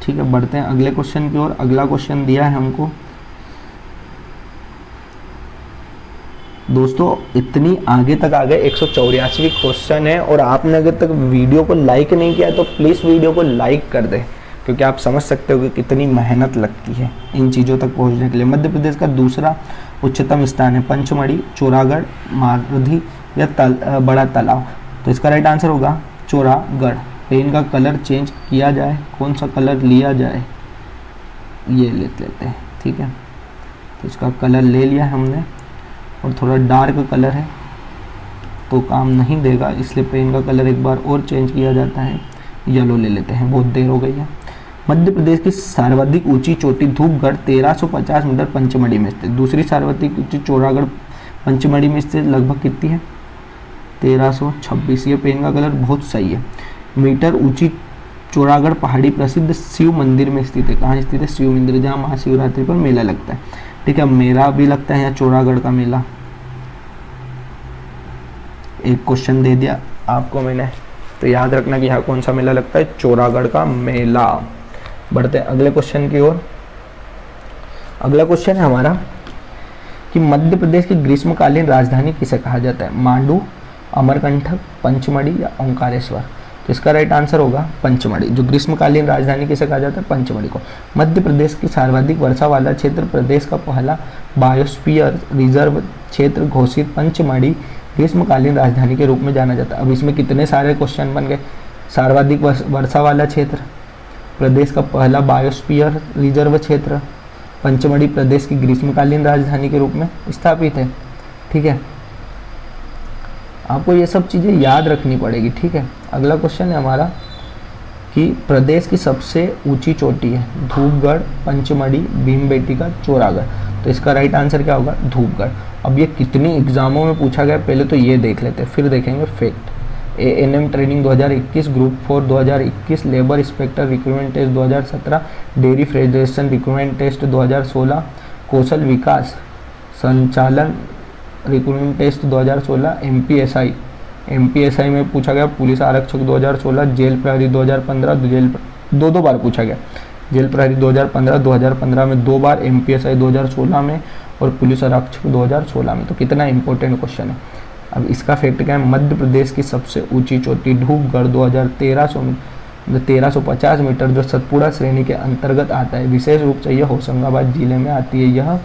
ठीक है, बढ़ते हैं अगले क्वेश्चन की ओर। अगला क्वेश्चन दिया है हमको, दोस्तों इतनी आगे तक आ गए, 184 क्वेश्चन है और आपने अगर तक वीडियो को लाइक नहीं किया तो प्लीज़ वीडियो को लाइक कर दें, क्योंकि आप समझ सकते हो कि कितनी मेहनत लगती है इन चीज़ों तक पहुंचने के लिए। मध्य प्रदेश का दूसरा उच्चतम स्थान है पंचमढ़ी, चोरागढ़, मारुधि या बड़ा तालाब। तो इसका राइट आंसर होगा चोरागढ़। पेन का कलर चेंज किया जाए, कौन सा कलर लिया जाए, ये लेते हैं। ठीक है, तो इसका कलर ले लिया हमने और थोड़ा डार्क कलर है तो काम नहीं देगा, इसलिए पेन का कलर एक बार और चेंज किया जाता है, येलो ले लेते हैं, बहुत देर हो गई है। मध्य प्रदेश की सर्वाधिक ऊंची चोटी धूपगढ़ 1350 मीटर पंचमढ़ी में स्थित। दूसरी सर्वाधिक ऊंची चोरागढ़ पंचमढ़ी में स्थित लगभग कितनी है, 1326। ये पेन का कलर बहुत सही है। मीटर ऊंची चोरागढ़ पहाड़ी प्रसिद्ध शिव मंदिर में स्थित है। कहाँ स्थित है, शिव मंदिर, जहाँ महाशिवरात्रि पर मेला लगता है। ठीक है, मेला भी लगता है यहाँ चोरागढ़ का मेला। एक क्वेश्चन दे दिया आपको मैंने, तो याद रखना कि यहाँ कौन सा मेला लगता है, चोरागढ़ का मेला। बढ़ते हैं अगले क्वेश्चन की ओर। अगला क्वेश्चन है हमारा कि मध्य प्रदेश की ग्रीष्मकालीन राजधानी किसे कहा जाता है, मांडू, अमरकंटक, पंचमढ़ी या ओंकारेश्वर। तो इसका राइट आंसर होगा पंचमढ़ी। जो ग्रीष्मकालीन राजधानी किसे कहा जाता है, पंचमढ़ी को। मध्य प्रदेश की सर्वाधिक वर्षा वाला क्षेत्र, प्रदेश का पहला बायोस्फीयर रिजर्व क्षेत्र घोषित पंचमढ़ी ग्रीष्मकालीन राजधानी के रूप में जाना जाता है। अब इसमें कितने सारे क्वेश्चन बन गए, सर्वाधिक वर्षा वाला क्षेत्र, प्रदेश का पहला बायोस्फीयर रिजर्व क्षेत्र, पंचमढ़ी प्रदेश की ग्रीष्मकालीन राजधानी के रूप में स्थापित है। ठीक है, आपको ये सब चीज़ें याद रखनी पड़ेगी। ठीक है, अगला क्वेश्चन है हमारा कि प्रदेश की सबसे ऊंची चोटी है धूपगढ़, पंचमढ़ी, भीमबेटका, चोरागढ़। तो इसका राइट आंसर क्या होगा, धूपगढ़। अब ये कितनी एग्जामों में पूछा गया, पहले तो ये देख लेते हैं, फिर देखेंगे fact. ANM training 2021, group 4 2021, labour inspector recruitment test 2017, dairy federation recruitment test 2016, Kaushal Vikas Sanchalan recruitment test 2016, MPSI में पूछा गया, पुलिस आरक्षक 2016, जेल प्रहरी 2015, दो बार पूछा गया, जेल प्रहरी 2015 में 2 बार, MPSI 2016 में और पुलिस आरक्षक 2016 में। तो कितना इंपॉर्टेंट क्वेश्चन है। अब इसका फैक्ट क्या है, मध्य प्रदेश की सबसे ऊंची चोटी धूपगढ़ 1350 मीटर जो सतपुड़ा श्रेणी के अंतर्गत आता है, विशेष रूप से यह होशंगाबाद जिले में आती है। यह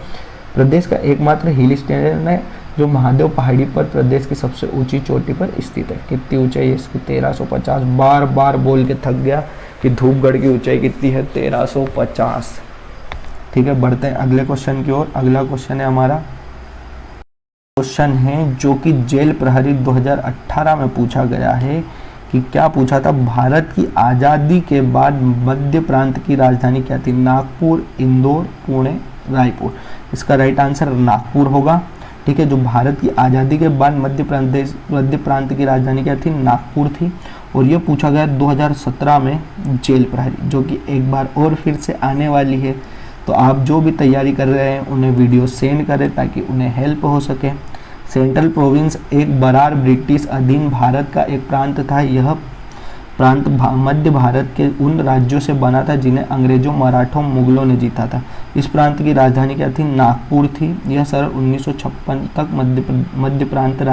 प्रदेश का एकमात्र हिल स्टेशन है जो महादेव पहाड़ी पर प्रदेश की सबसे ऊंची चोटी पर स्थित है। कितनी ऊंचाई है इसकी, 1350। बार बार बोल के थक गया कि धूपगढ़ की ऊंचाई कितनी है, 1350। ठीक है, बढ़ते हैं अगले क्वेश्चन की ओर। अगला क्वेश्चन है हमारा, क्वेश्चन है जो कि जेल प्रहरी 2018 में पूछा गया है कि क्या पूछा था, भारत की आज़ादी के बाद मध्य प्रांत की राजधानी क्या थी, नागपुर, इंदौर, पुणे, रायपुर। इसका राइट आंसर नागपुर होगा। ठीक है, जो भारत की आज़ादी के बाद मध्य प्रांत की राजधानी क्या थी, नागपुर थी। और ये पूछा गया 2017 में जेल प्रहरी, जो कि एक बार और फिर से आने वाली है। तो आप जो भी तैयारी कर रहे हैं उन्हें वीडियो सेंड करें ताकि उन्हें हेल्प हो सके। सेंट्रल प्रोविंस एक बरार ब्रिटिश अधीन भारत का एक प्रांत था। यह प्रांत मध्य भारत के उन राज्यों से बना था जिन्हें अंग्रेजों, मराठों, मुगलों ने जीता था। इस प्रांत की राजधानी क्या थी, नागपुर थी। यह सन 1956 तक मध्य प्रांत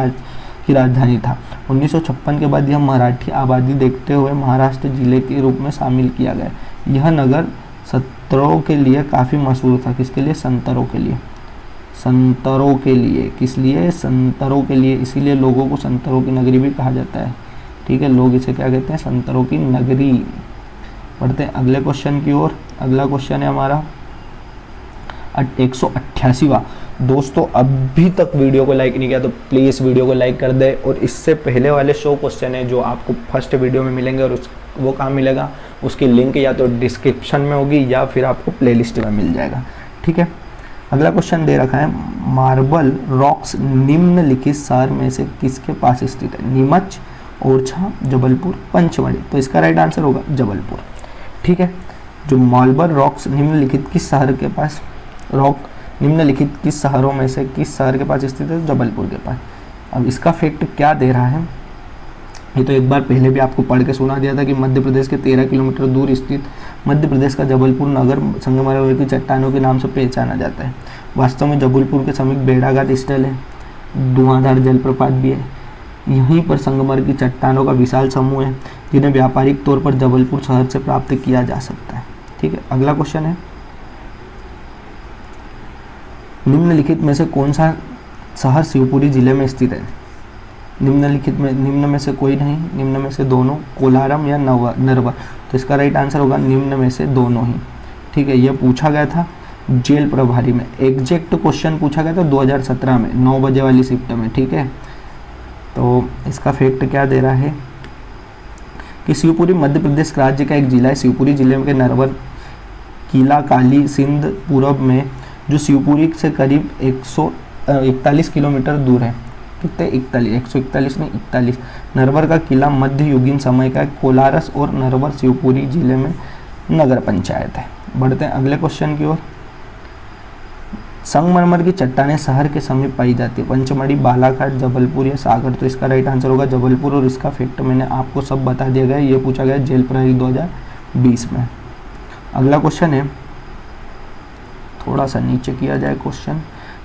की राजधानी था। 1956 के बाद यह मराठी आबादी देखते हुए महाराष्ट्र जिले के रूप में शामिल किया गया। यह नगर संतरों के लिए काफ़ी मशहूर था। किसके लिए, संतरों के लिए। संतरों के लिए, किस लिए, संतरों के लिए। इसीलिए लोगों को संतरों की नगरी भी कहा जाता है। ठीक है, लोग इसे क्या कहते हैं, संतरों की नगरी। पढ़ते हैं अगले क्वेश्चन की ओर। अगला क्वेश्चन है हमारा 188वां। दोस्तों अभी तक वीडियो को लाइक नहीं किया तो प्लीज़ वीडियो को लाइक कर दे। और इससे पहले वाले 100 क्वेश्चन है जो आपको फर्स्ट वीडियो में मिलेंगे और वो कहाँ मिलेगा, उसकी लिंक या तो डिस्क्रिप्शन में होगी या फिर आपको प्लेलिस्ट में मिल जाएगा। ठीक है, अगला क्वेश्चन दे रखा है, मार्बल रॉक्स निम्नलिखित शहर में से किसके पास स्थित है, नीमच, ओरछा, जबलपुर, पंचमढ़ी। तो इसका राइट आंसर होगा जबलपुर। ठीक है, जो मार्बल रॉक्स निम्नलिखित किस शहर के पास, रॉक निम्नलिखित किस शहरों में से किस शहर के पास स्थित है, जबलपुर के पास। अब इसका फैक्ट क्या दे रहा है, ये तो एक बार पहले भी आपको पढ़ के सुना दिया था कि मध्य प्रदेश के 13 किलोमीटर दूर स्थित मध्य प्रदेश का जबलपुर नगर संगमरमर की चट्टानों के नाम से पहचाना जाता है। वास्तव में जबलपुर के समीप बेड़ाघाट स्थल है, धुआंधार जलप्रपात भी है। यहीं पर संगमरमर की चट्टानों का विशाल समूह है जिन्हें व्यापारिक तौर पर जबलपुर शहर से प्राप्त किया जा सकता है। ठीक है, अगला क्वेश्चन है, निम्नलिखित में से कौन सा शहर शिवपुरी जिले में स्थित है? निम्न में से कोई नहीं, निम्न में से दोनों, कोलारम या नरवर। तो इसका राइट आंसर होगा निम्न में से दोनों ही। ठीक है, यह पूछा गया था जेल प्रभारी में, एग्जैक्ट क्वेश्चन पूछा गया था 2017 में 9 बजे वाली शिफ्ट में। ठीक है, तो इसका फैक्ट क्या दे रहा है कि शिवपुरी मध्य प्रदेश राज्य का एक जिला है। शिवपुरी जिले के नरवर किला काली सिंध पूर्व में, जो शिवपुरी से करीब 141 किलोमीटर दूर है। कितने? 141 नहीं 41। नरवर का किला मध्ययुगीन समय का है। कोलारस और नरवर शिवपुरी जिले में नगर पंचायत है। बढ़ते हैं अगले क्वेश्चन की ओर। संगमरमर की चट्टानें शहर के समीप पाई जाती है, पंचमढ़ी, बालाघाट, जबलपुर या सागर। तो इसका राइट आंसर होगा जबलपुर, और इसका फैक्ट मैंने आपको सब बता दिया गया है। ये पूछा गया जेल प्रहरी 2020 में। अगला क्वेश्चन है, थोड़ा सा नीचे किया जाए क्वेश्चन,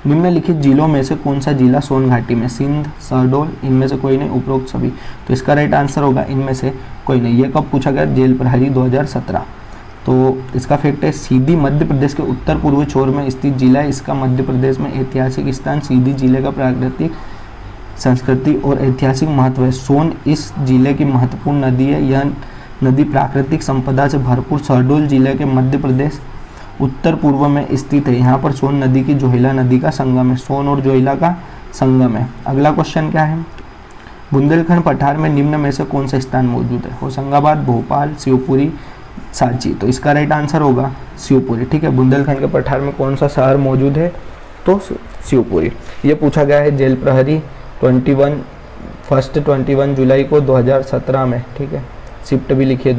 निम्नलिखित जिलों में से कौन सा जिला सोन घाटी में? सिंध, शहडोल, इनमें से कोई नहीं, उपरोक्त सभी। तो इसका राइट आंसर होगा इनमें से कोई नहीं। ये कब पूछा गया? जेल प्रहरी 2017। तो इसका फैक्ट है, सीधी मध्य प्रदेश के उत्तर पूर्वी छोर में स्थित जिला है। इसका मध्य प्रदेश में ऐतिहासिक स्थान सीधी जिले का प्राकृतिक संस्कृति और ऐतिहासिक महत्व है। सोन इस जिले की महत्वपूर्ण नदी है। यह नदी प्राकृतिक संपदा से भरपूर शहडोल जिले के मध्य प्रदेश उत्तर पूर्व में स्थित है। यहाँ पर सोन नदी की जोहिला नदी का संगम है, सोन और जोहिला का संगम है। अगला क्वेश्चन क्या है, बुंदेलखंड पठार में निम्न में से कौन सा स्थान मौजूद है? होशंगाबाद, भोपाल, शिवपुरी, सांची। तो इसका राइट आंसर होगा शिवपुरी। ठीक है, बुंदेलखंड के पठार में कौन सा शहर मौजूद है? तो शिवपुरी। ये पूछा गया है जेल प्रहरी 21 जुलाई को 2017 में। ठीक है, शिफ्ट भी लिखिए,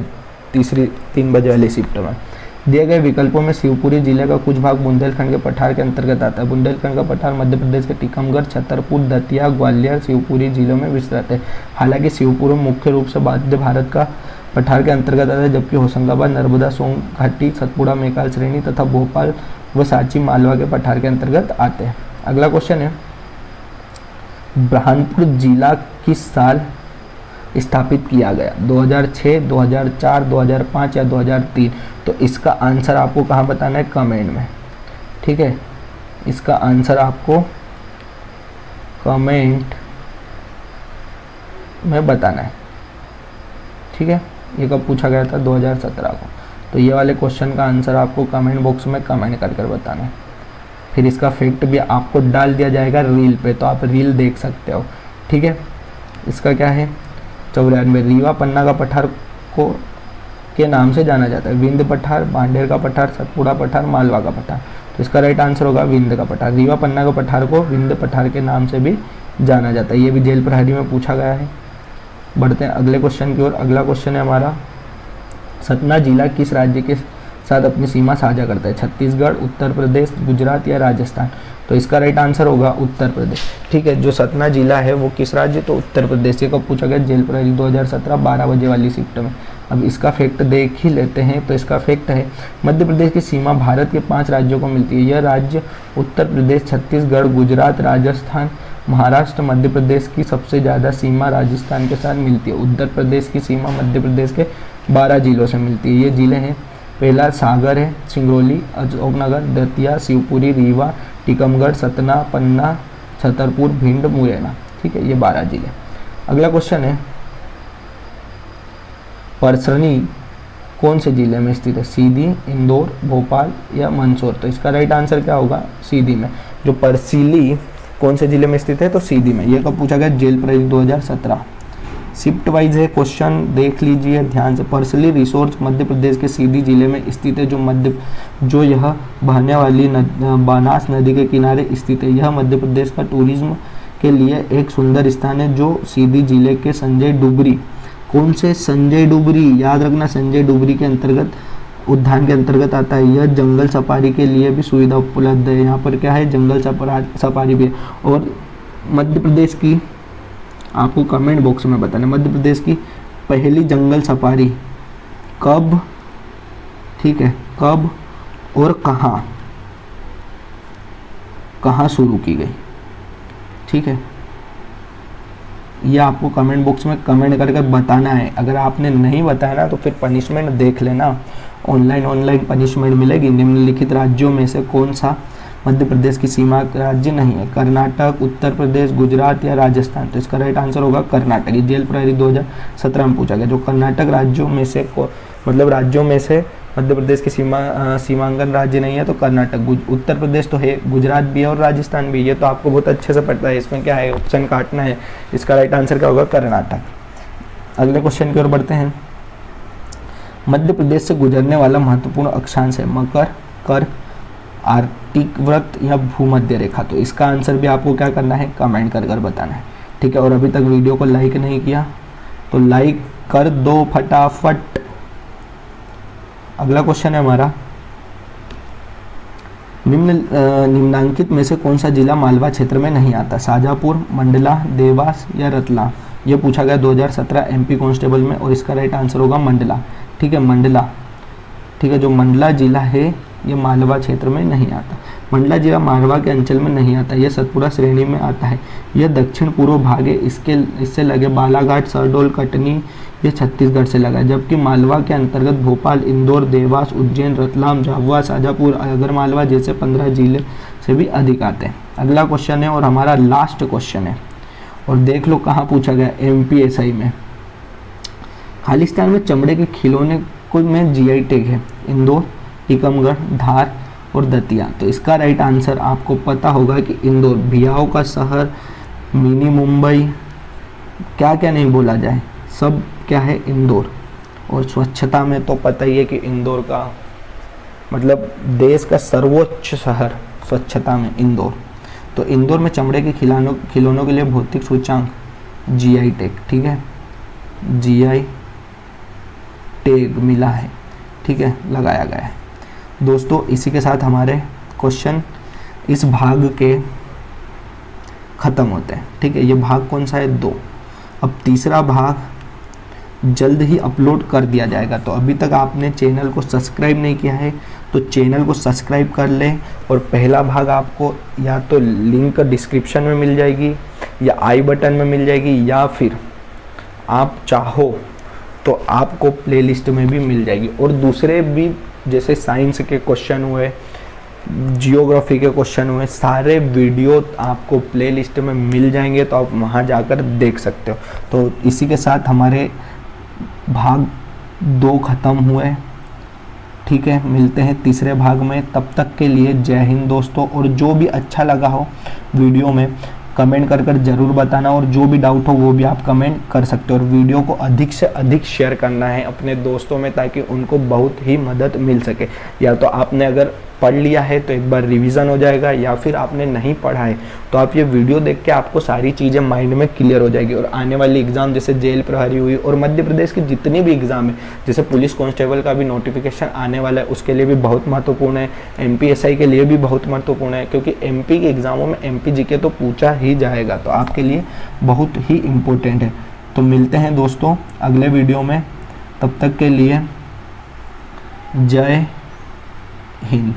3 बजे वाली शिफ्ट में। दिए गए विकल्पों में शिवपुरी जिले का कुछ भाग बुंदेलखंड के पठार के अंतर्गत आता है। बुंदेलखंड का पठार मध्य प्रदेश के टीकमगढ़, छतरपुर, दतिया, ग्वालियर, शिवपुरी जिलों में विस्तृत है। हालांकि शिवपुरी मुख्य रूप से मध्य भारत का पठार के अंतर्गत आता है, जबकि होशंगाबाद, नर्मदा, सोन घाटी, सतपुड़ा, मेकाल श्रेणी तथा भोपाल व सांची मालवा के पठार के अंतर्गत आते हैं। अगला क्वेश्चन है, बुरहानपुर जिला किस साल स्थापित किया गया? 2006, 2004, 2005 या 2003? तो इसका आंसर आपको कहाँ बताना है? कमेंट में। ठीक है, इसका आंसर आपको कमेंट में बताना है। ठीक है, ये कब पूछा गया था? 2017 को। तो ये वाले क्वेश्चन का आंसर आपको कमेंट बॉक्स में कमेंट कर बताना है। फिर इसका फैक्ट भी आपको डाल दिया जाएगा रील पे, तो आप रील देख सकते हो। ठीक है, इसका क्या है? 94। रीवा पन्ना का पठार को के नाम से जाना जाता है? विंध्य पठार, बांडेर का पठार, सतपुड़ा पठार, मालवा का पठार। तो इसका राइट आंसर होगा विंध्य का पठार। रीवा पन्ना का पठार को विंध्य पठार के नाम से भी जाना जाता है। ये भी जेल प्रहरी में पूछा गया है। बढ़ते हैं अगले क्वेश्चन की ओर। अगला क्वेश्चन है हमारा, सतना जिला किस राज्य के साथ अपनी सीमा साझा करता है? छत्तीसगढ़, उत्तर प्रदेश, गुजरात या राजस्थान? तो इसका राइट आंसर होगा उत्तर प्रदेश। ठीक है, जो सतना जिला है वो किस राज्य? तो उत्तर प्रदेश। से कब पूछा गया? जेल प्रहरी 2017 12 बजे वाली शिफ्ट में। अब इसका फैक्ट देख ही लेते हैं। तो इसका फैक्ट है, मध्य प्रदेश की सीमा भारत के 5 राज्यों को मिलती है। यह राज्य उत्तर प्रदेश, छत्तीसगढ़, गुजरात, राजस्थान, महाराष्ट्र। मध्य प्रदेश की सबसे ज़्यादा सीमा राजस्थान के साथ मिलती है। उत्तर प्रदेश की सीमा मध्य प्रदेश के 12 जिलों से मिलती है। ये जिले हैं, पहला सागर है, सिंगरौली, अशोकनगर, दतिया, शिवपुरी, रीवा, टीकमगढ़, सतना, पन्ना, छतरपुर, भिंड, मुरैना। ठीक है, ये 12 जिले। अगला क्वेश्चन है, परसरनी कौन से जिले में स्थित है? सीधी, इंदौर, भोपाल या मंदसौर? तो इसका राइट आंसर क्या होगा? सीधी में। जो परसीली कौन से जिले में स्थित है? तो सीधी में। ये कब पूछा गया? जेल प्रहरी 2017। शिफ्ट वाइज है क्वेश्चन, देख लीजिए ध्यान से। परसली रिसोर्स मध्य प्रदेश के सीधी जिले में स्थित है, जो यह बहने वाली बनास नदी के किनारे स्थित है। यह मध्य प्रदेश का टूरिज्म के लिए एक सुंदर स्थान है, जो सीधी जिले के संजय डुबरी, कौन से? संजय डुबरी, याद रखना, संजय डुबरी के अंतर्गत उद्यान के अंतर्गत आता है। यह जंगल सफारी के लिए भी सुविधा उपलब्ध है। यहाँ पर क्या है? जंगल सफारी भी है। और मध्य प्रदेश की आपको कमेंट बॉक्स में बताना मध्य प्रदेश की पहली जंगल सफारी कब, ठीक है, कब और कहाँ शुरू की गई, ठीक है, ये आपको कमेंट बॉक्स में कमेंट करके बताना है। अगर आपने नहीं बताया ना तो फिर पनिशमेंट देख लेना, ऑनलाइन पनिशमेंट मिलेगी। निम्नलिखित राज्यों में से कौन सा मध्य प्रदेश की सीमा राज्य नहीं है? कर्नाटक, उत्तर प्रदेश, गुजरात या राजस्थान? तो इसका राइट आंसर होगा कर्नाटक। ये जेल प्रहरी 2017 में पूछा गया। जो कर्नाटक राज्यों में से राज्यों में से मध्य प्रदेश की सीमांकन राज्य नहीं है तो कर्नाटक। उत्तर प्रदेश तो है, गुजरात भी है और राजस्थान भी है। ये तो आपको बहुत अच्छे से पता है। इसमें क्या है, ऑप्शन काटना है। इसका राइट आंसर क्या होगा? कर्नाटक। अगले क्वेश्चन की ओर बढ़ते हैं। मध्य प्रदेश से गुजरने वाला महत्वपूर्ण अक्षांश है मकर, कर, आर्कटिक वृत्त या भूमध्य रेखा? तो इसका आंसर भी आपको क्या करना है? कमेंट कर बताना है, ठीक है। और अभी तक वीडियो को लाइक नहीं किया तो लाइक कर दो फटाफट। अगला क्वेश्चन है हमारा, निम्नांकित में से कौन सा जिला मालवा क्षेत्र में नहीं आता? शाजापुर, मंडला, देवास या रतलाम? ये पूछा गया 2017 एमपी कांस्टेबल में और इसका राइट आंसर होगा मंडला, ठीक है, मंडला, ठीक है। जो मंडला जिला है ये मालवा क्षेत्र में नहीं आता। मंडला जिला मालवा के अंचल में नहीं आता, यह सतपुड़ा श्रेणी में आता है। यह दक्षिण पूर्व भाग है। इससे लगे बालाघाट, शहडोल, कटनी ये छत्तीसगढ़ से लगा है। जबकि मालवा के अंतर्गत भोपाल, इंदौर, देवास, उज्जैन, रतलाम, झाबुआ, शाजापुर, आगरमालवा जैसे 15 जिले से भी अधिक आते हैं। अगला क्वेश्चन है और हमारा लास्ट क्वेश्चन है और देख लो कहाँ पूछा गया, एमपीएसआई में। खालिस्तान में चमड़े के खिलौने को में जीआई टैग है। इंदौर, टीकमगढ़, धार और दतिया? तो इसका राइट आंसर आपको पता होगा कि इंदौर, भियाओं का शहर, मिनी मुंबई, क्या क्या नहीं बोला जाए, सब क्या है, इंदौर। और स्वच्छता में तो पता ही है कि इंदौर का मतलब देश का सर्वोच्च शहर स्वच्छता में इंदौर। तो इंदौर में चमड़े के खिलौनों के लिए भौतिक सूचांक जीआई टैग, ठीक है, जीआई टैग मिला है, ठीक है, लगाया गया है। दोस्तों इसी के साथ हमारे क्वेश्चन इस भाग के ख़त्म होते हैं, ठीक है। ये भाग कौन सा है? 2। अब तीसरा भाग जल्द ही अपलोड कर दिया जाएगा। तो अभी तक आपने चैनल को सब्सक्राइब नहीं किया है तो चैनल को सब्सक्राइब कर लें। और पहला भाग आपको या तो लिंक डिस्क्रिप्शन में मिल जाएगी या आई बटन में मिल जाएगी, या फिर आप चाहो तो आपको प्लेलिस्ट में भी मिल जाएगी। और दूसरे भी जैसे साइंस के क्वेश्चन हुए, जियोग्राफी के क्वेश्चन हुए, सारे वीडियो आपको प्लेलिस्ट में मिल जाएंगे, तो आप वहाँ जाकर देख सकते हो। तो इसी के साथ हमारे भाग 2 ख़त्म हुए, ठीक है। मिलते हैं तीसरे भाग में, तब तक के लिए जय हिंद दोस्तों। और जो भी अच्छा लगा हो वीडियो में कमेंट कर ज़रूर बताना, और जो भी डाउट हो वो भी आप कमेंट कर सकते हो। और वीडियो को अधिक से अधिक शेयर करना है अपने दोस्तों में ताकि उनको बहुत ही मदद मिल सके। या तो आपने अगर पढ़ लिया है तो एक बार रिवीजन हो जाएगा, या फिर आपने नहीं पढ़ा है तो आप ये वीडियो देख के आपको सारी चीज़ें माइंड में क्लियर हो जाएगी। और आने वाली एग्ज़ाम जैसे जेल प्रहरी हुई और मध्य प्रदेश की जितनी भी एग्ज़ाम है, जैसे पुलिस कांस्टेबल का भी नोटिफिकेशन आने वाला है, उसके लिए भी बहुत महत्वपूर्ण है। एमपीएसआई के लिए भी बहुत महत्वपूर्ण है, क्योंकि एमपी के एग्ज़ामों में एमपी जीके तो पूछा ही जाएगा, तो आपके लिए बहुत ही इम्पोर्टेंट है। तो मिलते हैं दोस्तों अगले वीडियो में, तब तक के लिए जय हिंद।